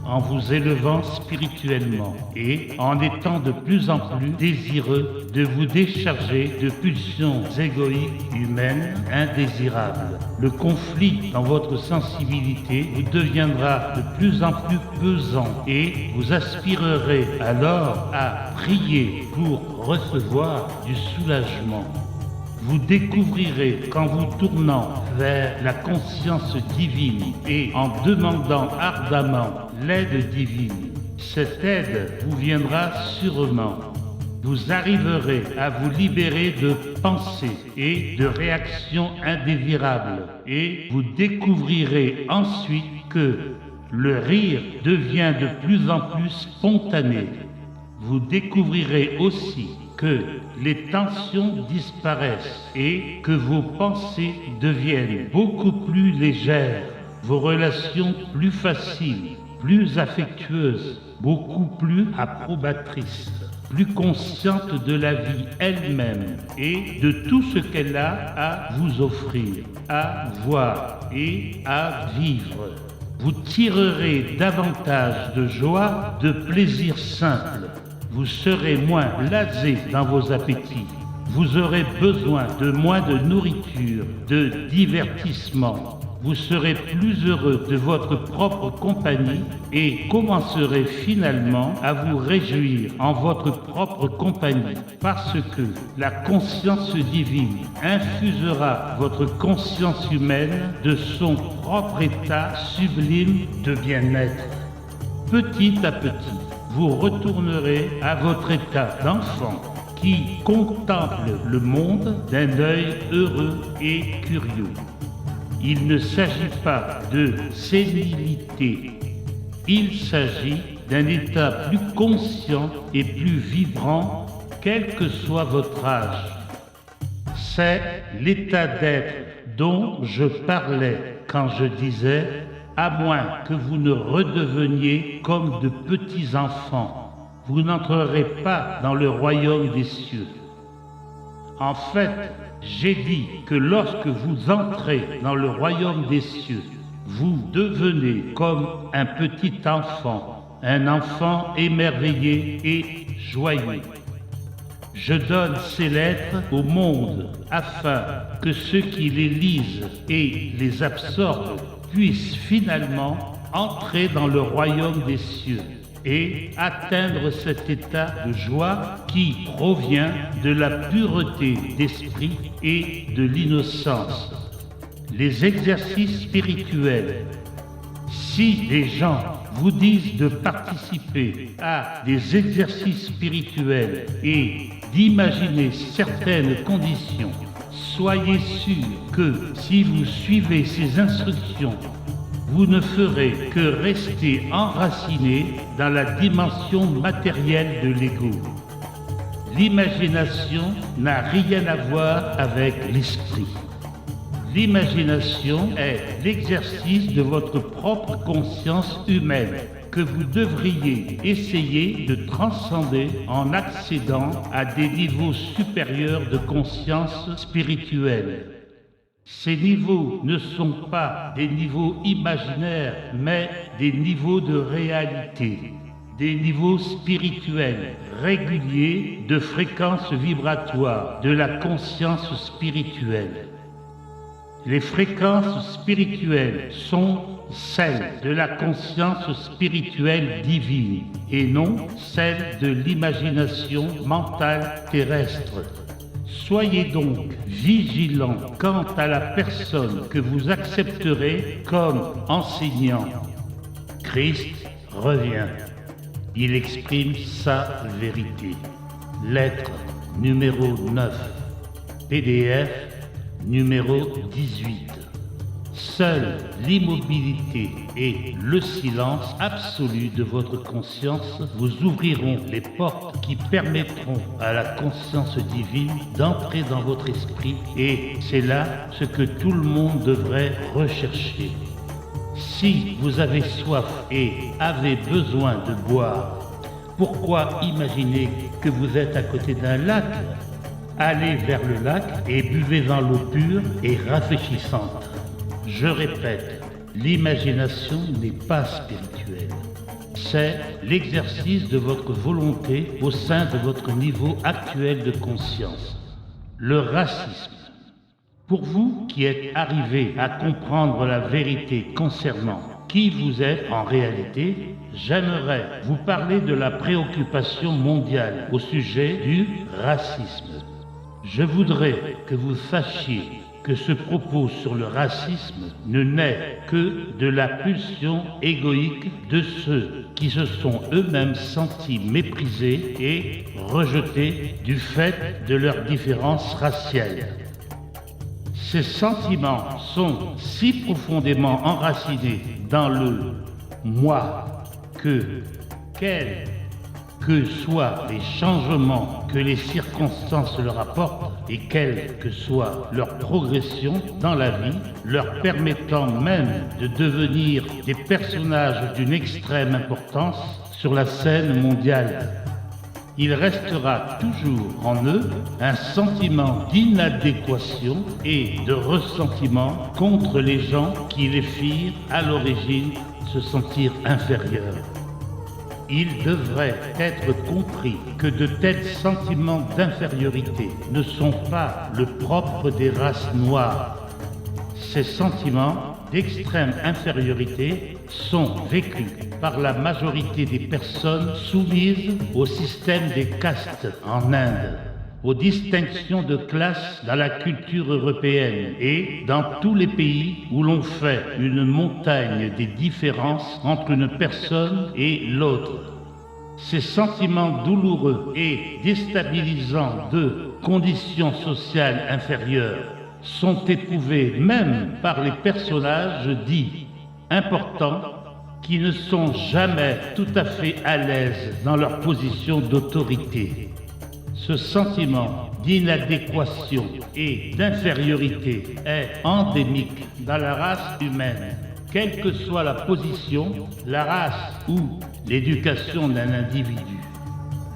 en vous élevant spirituellement et en étant de plus en plus désireux de vous décharger de pulsions égoïques humaines indésirables. Le conflit dans votre sensibilité vous deviendra de plus en plus pesant et vous aspirerez alors à prier pour recevoir du soulagement. Vous découvrirez qu'en vous tournant vers la conscience divine et en demandant ardemment l'aide divine, cette aide vous viendra sûrement. Vous arriverez à vous libérer de pensées et de réactions indésirables et vous découvrirez ensuite que le rire devient de plus en plus spontané. Vous découvrirez aussi que les tensions disparaissent et que vos pensées deviennent beaucoup plus légères, vos relations plus faciles, plus affectueuses, beaucoup plus approbatrices, plus conscientes de la vie elle-même et de tout ce qu'elle a à vous offrir, à voir et à vivre. Vous tirerez davantage de joie, de plaisir simple. Vous serez moins blasé dans vos appétits. Vous aurez besoin de moins de nourriture, de divertissement. Vous serez plus heureux de votre propre compagnie et commencerez finalement à vous réjouir en votre propre compagnie parce que la conscience divine infusera votre conscience humaine de son propre état sublime de bien-être. Petit à petit, vous retournerez à votre état d'enfant qui contemple le monde d'un œil heureux et curieux. Il ne s'agit pas de sénilité, il s'agit d'un état plus conscient et plus vibrant, quel que soit votre âge. C'est l'état d'être dont je parlais quand je disais « à moins que vous ne redeveniez comme de petits enfants, vous n'entrerez pas dans le royaume des cieux ». En fait, j'ai dit que lorsque vous entrez dans le royaume des cieux, vous devenez comme un petit enfant, un enfant émerveillé et joyeux. Je donne ces lettres au monde afin que ceux qui les lisent et les absorbent puissent finalement entrer dans le royaume des cieux et atteindre cet état de joie qui provient de la pureté d'esprit et de l'innocence. Les exercices spirituels. Si des gens vous disent de participer à des exercices spirituels et d'imaginer certaines conditions, soyez sûr que si vous suivez ces instructions, vous ne ferez que rester enraciné dans la dimension matérielle de l'ego. L'imagination n'a rien à voir avec l'esprit. L'imagination est l'exercice de votre propre conscience humaine que vous devriez essayer de transcender en accédant à des niveaux supérieurs de conscience spirituelle. Ces niveaux ne sont pas des niveaux imaginaires, mais des niveaux de réalité, des niveaux spirituels, réguliers de fréquences vibratoires de la conscience spirituelle. Les fréquences spirituelles sont celles de la conscience spirituelle divine et non celles de l'imagination mentale terrestre. Soyez donc vigilants quant à la personne que vous accepterez comme enseignant. Christ revient. Il exprime sa vérité. Lettre numéro 9. PDF numéro 18. Seule l'immobilité et le silence absolu de votre conscience vous ouvriront les portes qui permettront à la conscience divine d'entrer dans votre esprit, et c'est là ce que tout le monde devrait rechercher. Si vous avez soif et avez besoin de boire, pourquoi imaginer que vous êtes à côté d'un lac? Allez vers le lac et buvez-en l'eau pure et rafraîchissante. Je répète, l'imagination n'est pas spirituelle. C'est l'exercice de votre volonté au sein de votre niveau actuel de conscience. Le racisme. Pour vous qui êtes arrivés à comprendre la vérité concernant qui vous êtes en réalité, j'aimerais vous parler de la préoccupation mondiale au sujet du racisme. Je voudrais que vous sachiez que ce propos sur le racisme ne naît que de la pulsion égoïque de ceux qui se sont eux-mêmes sentis méprisés et rejetés du fait de leurs différences raciales. Ces sentiments sont si profondément enracinés dans le « moi » quels que soient les changements que les circonstances leur apportent et quelle que soit leur progression dans la vie, leur permettant même de devenir des personnages d'une extrême importance sur la scène mondiale. Il restera toujours en eux un sentiment d'inadéquation et de ressentiment contre les gens qui les firent à l'origine se sentir inférieurs. Il devrait être compris que de tels sentiments d'infériorité ne sont pas le propre des races noires. Ces sentiments d'extrême infériorité sont vécus par la majorité des personnes soumises au système des castes en Inde, aux distinctions de classe dans la culture européenne et dans tous les pays où l'on fait une montagne des différences entre une personne et l'autre. Ces sentiments douloureux et déstabilisants de conditions sociales inférieures sont éprouvés même par les personnages dits importants qui ne sont jamais tout à fait à l'aise dans leur position d'autorité. Ce sentiment d'inadéquation et d'infériorité est endémique dans la race humaine. Quelle que soit la position, la race ou l'éducation d'un individu.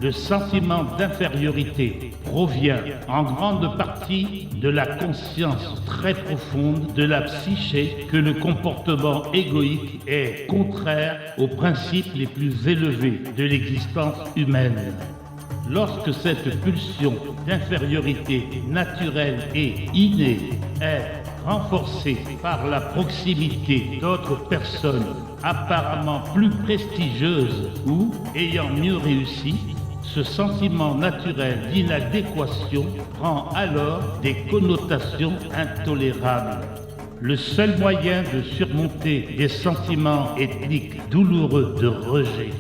Le sentiment d'infériorité provient en grande partie de la conscience très profonde de la psyché que le comportement égoïque est contraire aux principes les plus élevés de l'existence humaine. Lorsque cette pulsion d'infériorité naturelle et innée est renforcée par la proximité d'autres personnes apparemment plus prestigieuses ou ayant mieux réussi, ce sentiment naturel d'inadéquation prend alors des connotations intolérables. Le seul moyen de surmonter des sentiments ethniques douloureux de rejet,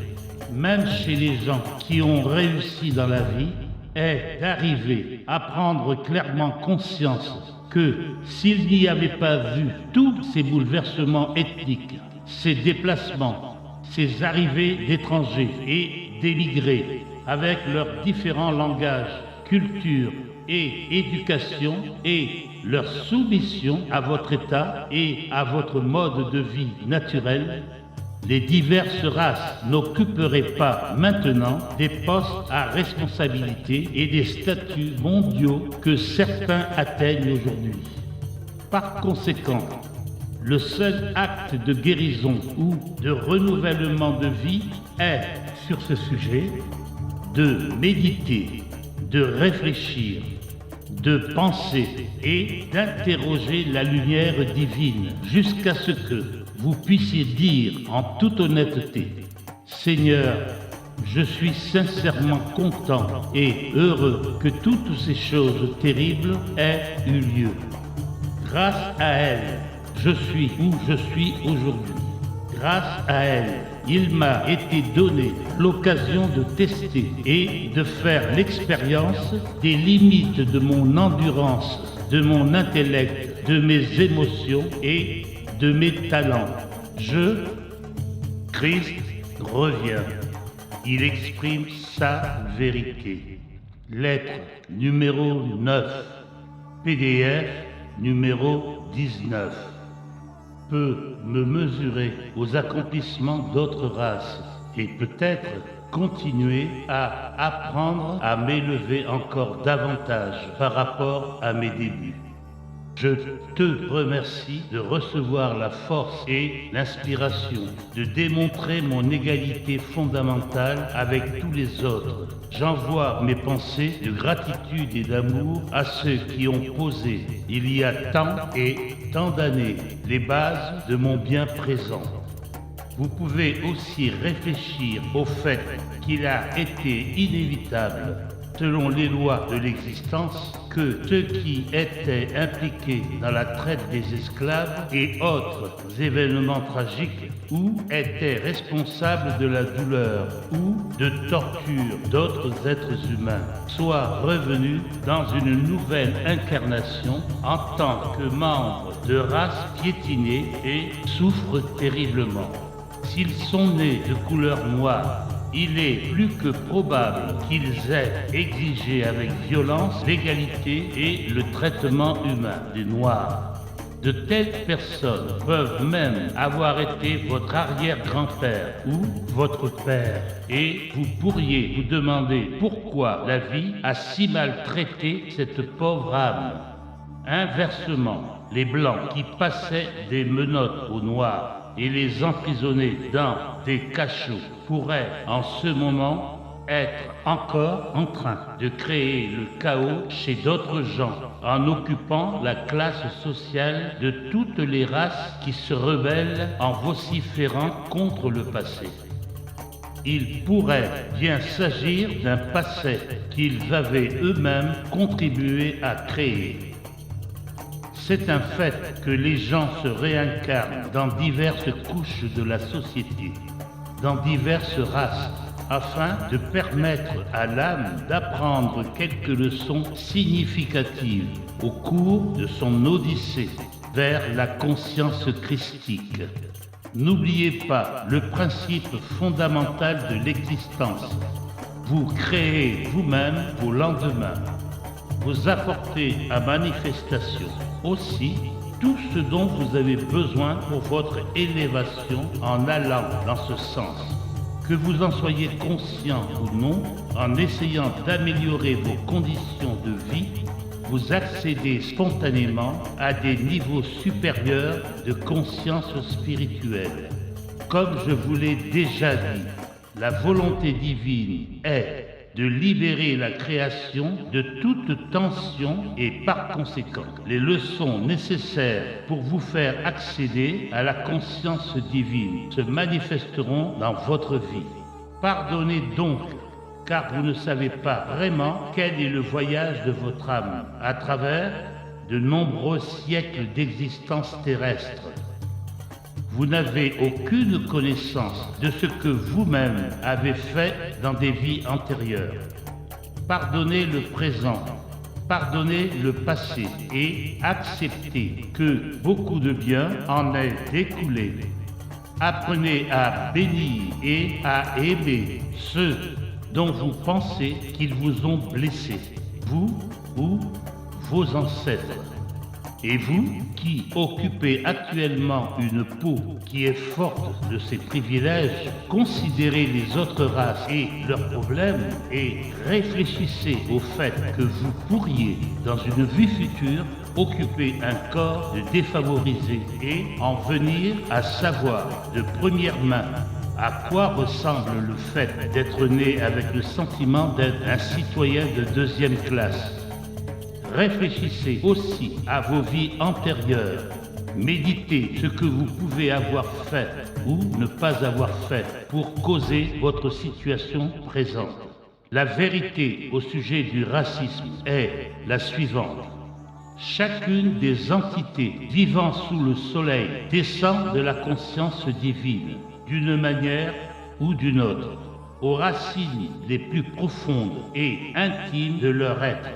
même chez les gens qui ont réussi dans la vie, est d'arriver à prendre clairement conscience que s'il n'y avait pas vu tous ces bouleversements ethniques, ces déplacements, ces arrivées d'étrangers et d'émigrés, avec leurs différents langages, cultures et éducation, et leur soumission à votre état et à votre mode de vie naturel, les diverses races n'occuperaient pas maintenant des postes à responsabilité et des statuts mondiaux que certains atteignent aujourd'hui. Par conséquent, le seul acte de guérison ou de renouvellement de vie est, sur ce sujet, de méditer, de réfléchir, de penser et d'interroger la lumière divine jusqu'à ce que vous puissiez dire en toute honnêteté: Seigneur, je suis sincèrement content et heureux que toutes ces choses terribles aient eu lieu. Grâce à elles, je suis où je suis aujourd'hui. Grâce à elle, il m'a été donné l'occasion de tester et de faire l'expérience des limites de mon endurance, de mon intellect de mes émotions et de mes talents. Christ revient. Il exprime sa vérité. Lettre numéro 9. PDF numéro 19. Peut me mesurer aux accomplissements d'autres races et peut-être continuer à apprendre à m'élever encore davantage par rapport à mes débuts. Je te remercie de recevoir la force et l'inspiration, de démontrer mon égalité fondamentale avec tous les autres. J'envoie mes pensées de gratitude et d'amour à ceux qui ont posé, il y a tant et tant d'années, les bases de mon bien présent. Vous pouvez aussi réfléchir au fait qu'il a été inévitable, selon les lois de l'existence, que ceux qui étaient impliqués dans la traite des esclaves et autres événements tragiques ou étaient responsables de la douleur ou de torture d'autres êtres humains soient revenus dans une nouvelle incarnation en tant que membres de races piétinées et souffrent terriblement. S'ils sont nés de couleur noire, il est plus que probable qu'ils aient exigé avec violence l'égalité et le traitement humain des Noirs. De telles personnes peuvent même avoir été votre arrière-grand-père ou votre père, et vous pourriez vous demander pourquoi la vie a si mal traité cette pauvre âme. Inversement, les Blancs qui passaient des menottes aux Noirs et les emprisonner dans des cachots pourraient en ce moment être encore en train de créer le chaos chez d'autres gens en occupant la classe sociale de toutes les races qui se rebellent en vociférant contre le passé. Il pourrait bien s'agir d'un passé qu'ils avaient eux-mêmes contribué à créer. C'est un fait que les gens se réincarnent dans diverses couches de la société, dans diverses races, afin de permettre à l'âme d'apprendre quelques leçons significatives au cours de son odyssée vers la conscience christique. N'oubliez pas le principe fondamental de l'existence. Vous créez vous-même vos lendemains. Vous apportez à manifestation aussi tout ce dont vous avez besoin pour votre élévation en allant dans ce sens. Que vous en soyez conscient ou non, en essayant d'améliorer vos conditions de vie, vous accédez spontanément à des niveaux supérieurs de conscience spirituelle. Comme je vous l'ai déjà dit, la volonté divine est de libérer la création de toute tension et par conséquent, les leçons nécessaires pour vous faire accéder à la conscience divine se manifesteront dans votre vie. Pardonnez donc, car vous ne savez pas vraiment quel est le voyage de votre âme à travers de nombreux siècles d'existence terrestre. Vous n'avez aucune connaissance de ce que vous-même avez fait dans des vies antérieures. Pardonnez le présent, pardonnez le passé et acceptez que beaucoup de bien en est découlé. Apprenez à bénir et à aimer ceux dont vous pensez qu'ils vous ont blessé, vous ou vos ancêtres. Et vous, qui occupez actuellement une peau qui est forte de ses privilèges, considérez les autres races et leurs problèmes et réfléchissez au fait que vous pourriez, dans une vie future, occuper un corps de défavorisés et en venir à savoir de première main à quoi ressemble le fait d'être né avec le sentiment d'être un citoyen de deuxième classe. Réfléchissez aussi à vos vies antérieures. Méditez ce que vous pouvez avoir fait ou ne pas avoir fait pour causer votre situation présente. La vérité au sujet du racisme est la suivante. Chacune des entités vivant sous le soleil descend de la conscience divine, d'une manière ou d'une autre, aux racines les plus profondes et intimes de leur être.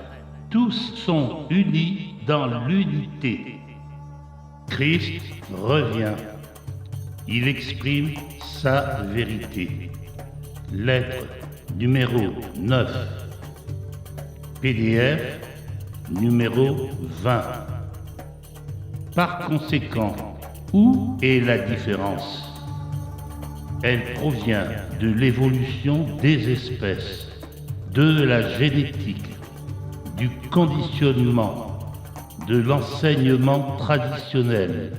Tous sont unis dans l'unité. Christ revient. Il exprime sa vérité. Lettre numéro 9. PDF numéro 20. Par conséquent, où est la différence? Elle provient de l'évolution des espèces, de la génétique, du conditionnement, de l'enseignement traditionnel,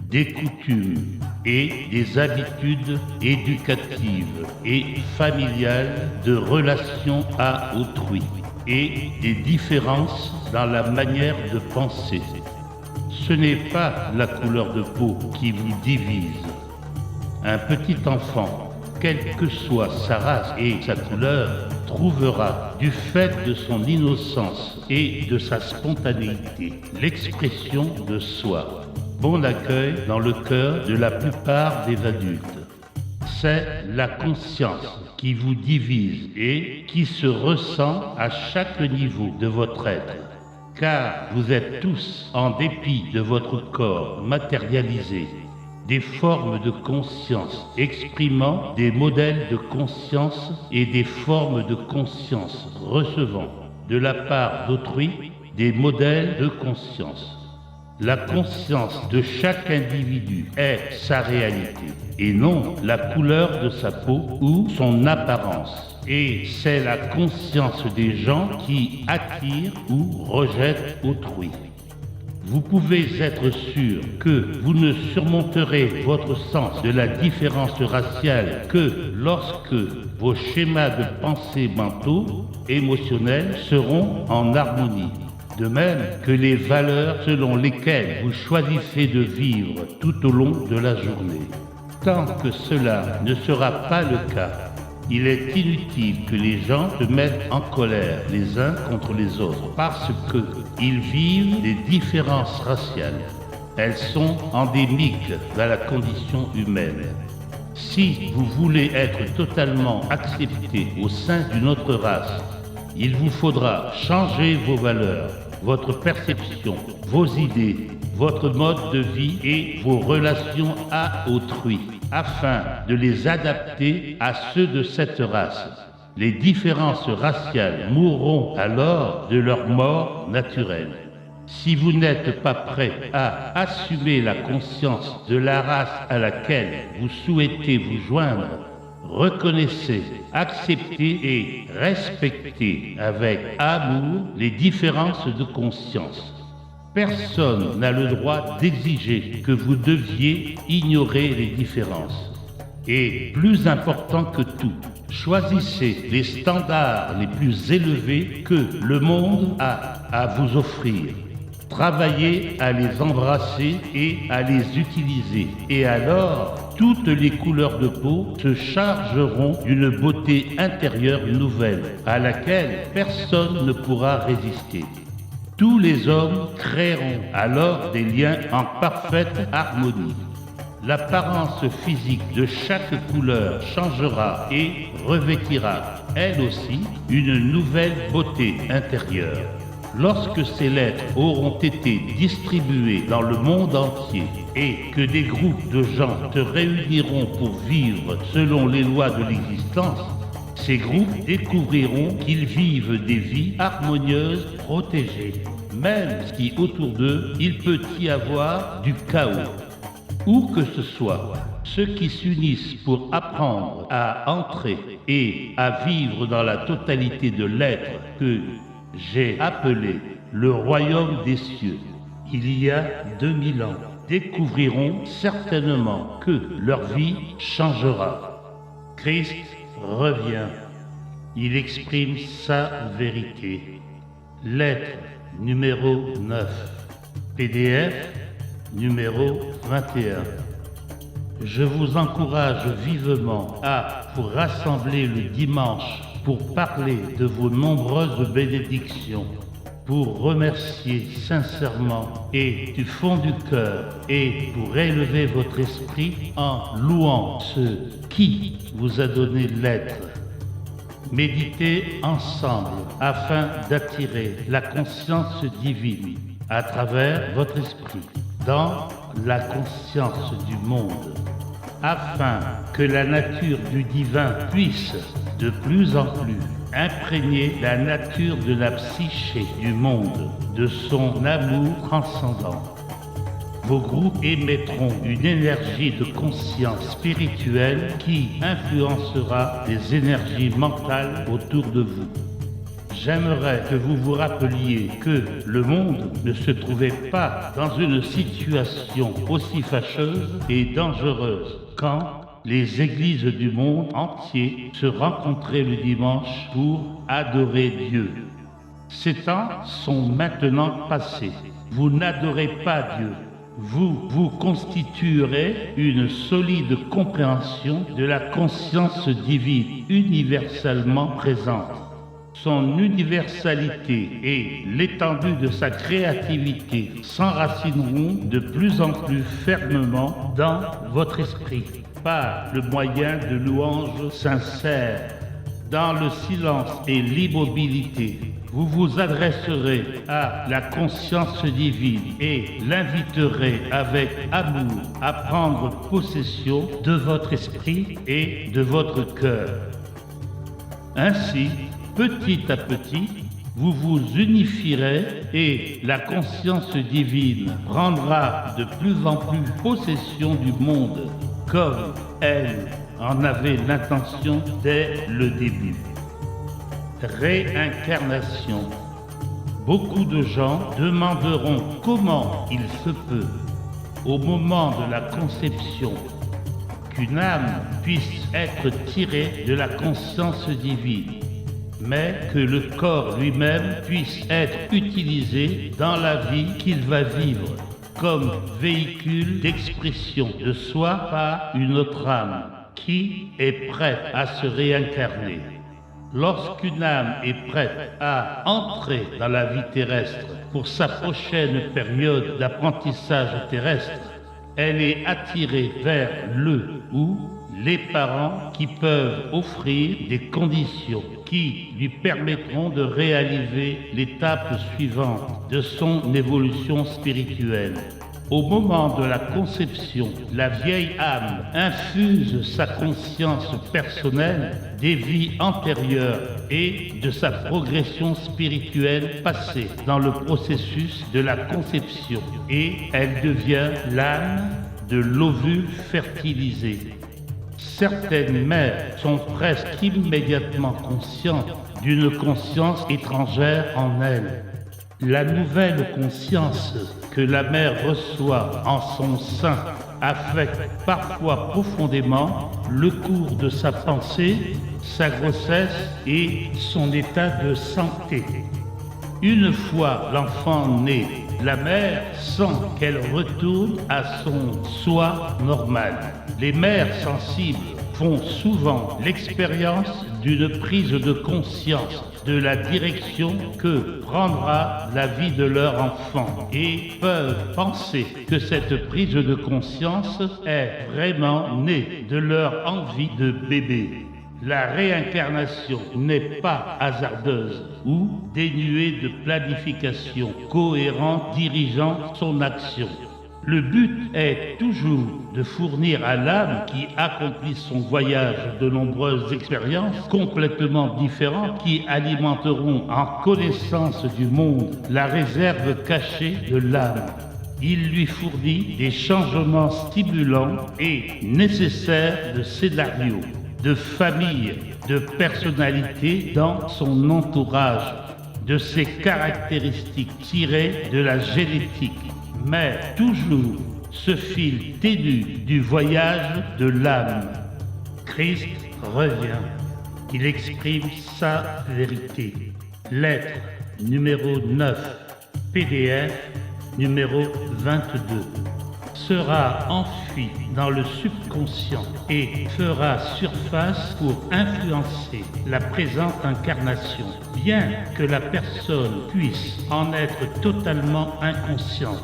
des coutumes et des habitudes éducatives et familiales de relation à autrui et des différences dans la manière de penser. Ce n'est pas la couleur de peau qui vous divise. Un petit enfant, quelle que soit sa race et sa couleur, trouvera, du fait de son innocence et de sa spontanéité, l'expression de soi. Bon accueil dans le cœur de la plupart des adultes. C'est la conscience qui vous divise et qui se ressent à chaque niveau de votre être. Car vous êtes tous, en dépit de votre corps matérialisé, des formes de conscience exprimant des modèles de conscience et des formes de conscience recevant de la part d'autrui des modèles de conscience. La conscience de chaque individu est sa réalité et non la couleur de sa peau ou son apparence. Et c'est la conscience des gens qui attire ou rejette autrui. Vous pouvez être sûr que vous ne surmonterez votre sens de la différence raciale que lorsque vos schémas de pensée mentaux, émotionnels seront en harmonie. De même que les valeurs selon lesquelles vous choisissez de vivre tout au long de la journée. Tant que cela ne sera pas le cas, il est inutile que les gens se mettent en colère les uns contre les autres parce qu'ils vivent des différences raciales. Elles sont endémiques dans la condition humaine. Si vous voulez être totalement accepté au sein d'une autre race, il vous faudra changer vos valeurs, votre perception, vos idées, votre mode de vie et vos relations à autrui, afin de les adapter à ceux de cette race. Les différences raciales mourront alors de leur mort naturelle. Si vous n'êtes pas prêt à assumer la conscience de la race à laquelle vous souhaitez vous joindre, reconnaissez, acceptez et respectez avec amour les différences de conscience. Personne n'a le droit d'exiger que vous deviez ignorer les différences. Et plus important que tout, choisissez les standards les plus élevés que le monde a à vous offrir. Travaillez à les embrasser et à les utiliser. Et alors, toutes les couleurs de peau se chargeront d'une beauté intérieure nouvelle à laquelle personne ne pourra résister. Tous les hommes créeront alors des liens en parfaite harmonie. L'apparence physique de chaque couleur changera et revêtira, elle aussi, une nouvelle beauté intérieure. Lorsque ces lettres auront été distribuées dans le monde entier et que des groupes de gens se réuniront pour vivre selon les lois de l'existence, ces groupes découvriront qu'ils vivent des vies harmonieuses, protégées, même si autour d'eux il peut y avoir du chaos. Où que ce soit, ceux qui s'unissent pour apprendre à entrer et à vivre dans la totalité de l'être que j'ai appelé le royaume des cieux, il y a 2000 ans, découvriront certainement que leur vie changera. Christ revient. Il exprime sa vérité. Lettre numéro 9. PDF numéro 21. Je vous encourage vivement à vous rassembler le dimanche pour parler de vos nombreuses bénédictions, pour remercier sincèrement et du fond du cœur et pour élever votre esprit en louant ce qui vous a donné l'être. Méditez ensemble afin d'attirer la conscience divine à travers votre esprit. dans la conscience du monde, afin que la nature du divin puisse de plus en plus imprégner la nature de la psyché du monde de son amour transcendant. Vos groupes émettront une énergie de conscience spirituelle qui influencera les énergies mentales autour de vous. J'aimerais que vous vous rappeliez que le monde ne se trouvait pas dans une situation aussi fâcheuse et dangereuse quand les églises du monde entier se rencontraient le dimanche pour adorer Dieu. Ces temps sont maintenant passés. Vous n'adorez pas Dieu. Vous constituerez une solide compréhension de la conscience divine universellement présente. Son universalité et l'étendue de sa créativité s'enracineront de plus en plus fermement dans votre esprit, par le moyen de louanges sincères. Dans le silence et l'immobilité, vous vous adresserez à la conscience divine et l'inviterez avec amour à prendre possession de votre esprit et de votre cœur. Ainsi, petit à petit, vous vous unifierez et la conscience divine prendra de plus en plus possession du monde, comme elle en avait l'intention dès le début. Réincarnation. Beaucoup de gens demanderont comment il se peut, au moment de la conception, qu'une âme puisse être tirée de la conscience divine, mais que le corps lui-même puisse être utilisé dans la vie qu'il va vivre, comme véhicule d'expression de soi par une autre âme qui est prête à se réincarner. Lorsqu'une âme est prête à entrer dans la vie terrestre pour sa prochaine période d'apprentissage terrestre, elle est attirée vers le ou les parents qui peuvent offrir des conditions qui lui permettront de réaliser l'étape suivante de son évolution spirituelle. Au moment de la conception, la vieille âme infuse sa conscience personnelle des vies antérieures et de sa progression spirituelle passée dans le processus de la conception, et elle devient l'âme de l'ovule fertilisé. Certaines mères sont presque immédiatement conscientes d'une conscience étrangère en elles. La nouvelle conscience que la mère reçoit en son sein affecte parfois profondément le cours de sa pensée, sa grossesse et son état de santé. Une fois l'enfant né, la mère sent qu'elle retourne à son soi normal. Les mères sensibles font souvent l'expérience d'une prise de conscience de la direction que prendra la vie de leur enfant et peuvent penser que cette prise de conscience est vraiment née de leur envie de bébé. La réincarnation n'est pas hasardeuse ou dénuée de planification cohérente dirigeant son action. Le but est toujours de fournir à l'âme qui accomplit son voyage de nombreuses expériences complètement différentes qui alimenteront en connaissance du monde la réserve cachée de l'âme. Il lui fournit des changements stimulants et nécessaires de scénario, de famille, de personnalité dans son entourage, de ses caractéristiques tirées de la génétique. Mais toujours ce fil ténu du voyage de l'âme. Christ revient. Il exprime sa vérité. Lettre numéro 9, PDF numéro 22. Sera enfui dans le subconscient et fera surface pour influencer la présente incarnation, bien que la personne puisse en être totalement inconsciente.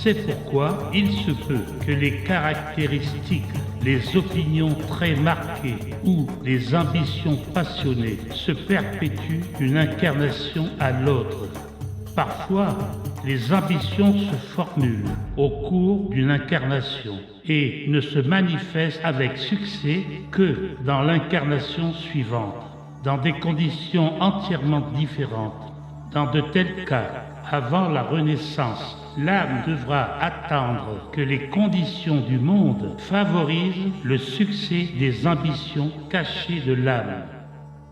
C'est pourquoi il se peut que les caractéristiques, les opinions très marquées ou les ambitions passionnées se perpétuent d'une incarnation à l'autre. Parfois, les ambitions se formulent au cours d'une incarnation et ne se manifestent avec succès que dans l'incarnation suivante, dans des conditions entièrement différentes. Dans de tels cas, avant la renaissance, l'âme devra attendre que les conditions du monde favorisent le succès des ambitions cachées de l'âme.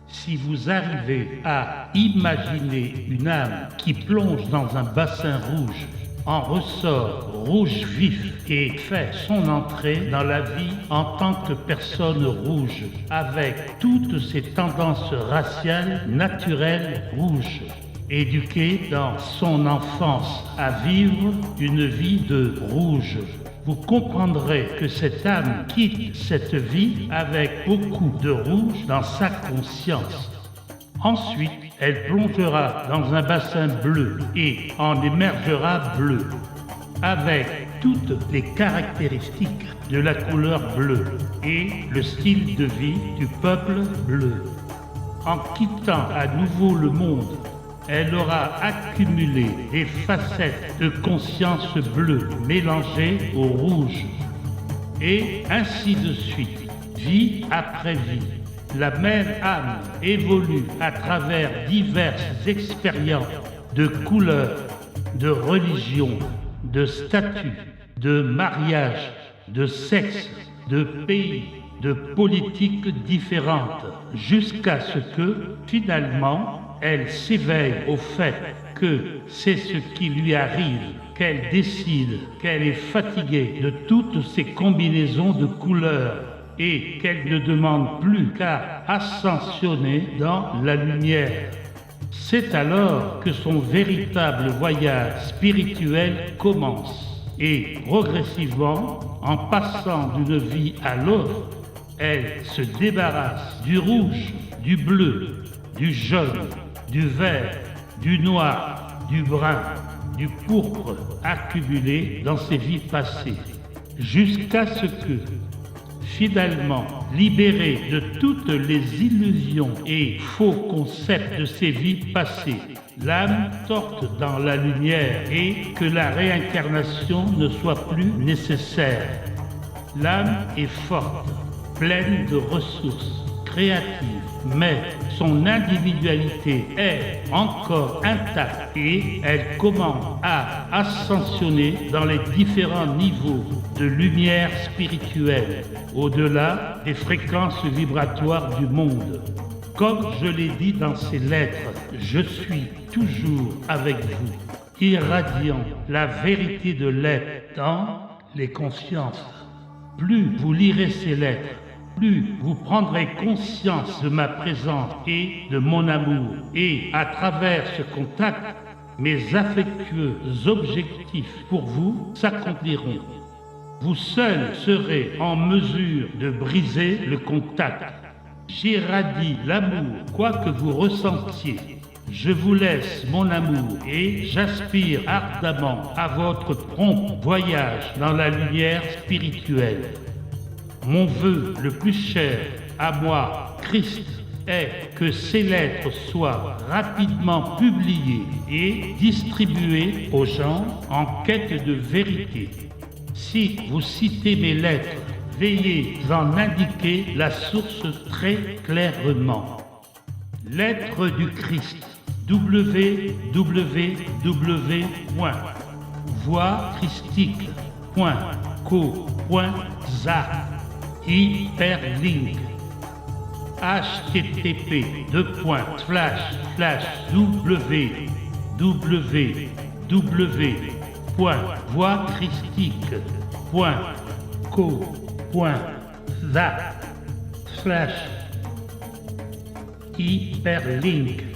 Si vous arrivez à imaginer une âme qui plonge dans un bassin rouge, en ressort rouge vif et fait son entrée dans la vie en tant que personne rouge, avec toutes ses tendances raciales naturelles rouges, éduquée dans son enfance à vivre une vie de rouge, vous comprendrez que cette âme quitte cette vie avec beaucoup de rouge dans sa conscience. Ensuite, elle plongera dans un bassin bleu et en émergera bleu, avec toutes les caractéristiques de la couleur bleue et le style de vie du peuple bleu. En quittant à nouveau le monde, elle aura accumulé des facettes de conscience bleue mélangées au rouge. Et ainsi de suite, vie après vie. La même âme évolue à travers diverses expériences de couleurs, de religion, de statut, de mariage, de sexe, de pays, de politiques différentes, jusqu'à ce que, finalement, elle s'éveille au fait que c'est ce qui lui arrive, qu'elle décide qu'elle est fatiguée de toutes ces combinaisons de couleurs et qu'elle ne demande plus qu'à ascensionner dans la lumière. C'est alors que son véritable voyage spirituel commence et progressivement, en passant d'une vie à l'autre, elle se débarrasse du rouge, du bleu, du jaune, du vert, du noir, du brun, du pourpre accumulé dans ses vies passées, jusqu'à ce que, finalement, libérée de toutes les illusions et faux concepts de ses vies passées, l'âme sorte dans la lumière et que la réincarnation ne soit plus nécessaire. L'âme est forte, pleine de ressources, créative, mais son individualité est encore intacte et elle commence à ascensionner dans les différents niveaux de lumière spirituelle, au-delà des fréquences vibratoires du monde. Comme je l'ai dit dans ces lettres, je suis toujours avec vous, irradiant la vérité de l'être dans les consciences. Plus vous lirez ces lettres, plus vous prendrez conscience de ma présence et de mon amour. Et à travers ce contact, mes affectueux objectifs pour vous s'accompliront. Vous seul serez en mesure de briser le contact. J'irradie l'amour, quoi que vous ressentiez. Je vous laisse mon amour et j'aspire ardemment à votre prompt voyage dans la lumière spirituelle. Mon vœu le plus cher à moi, Christ, est que ces lettres soient rapidement publiées et distribuées aux gens en quête de vérité. Si vous citez mes lettres, veuillez en indiquer la source très clairement. Lettre du Christ, www.voixchristique.co.za hyperlink http://www.voixchristique.co.za hyperlink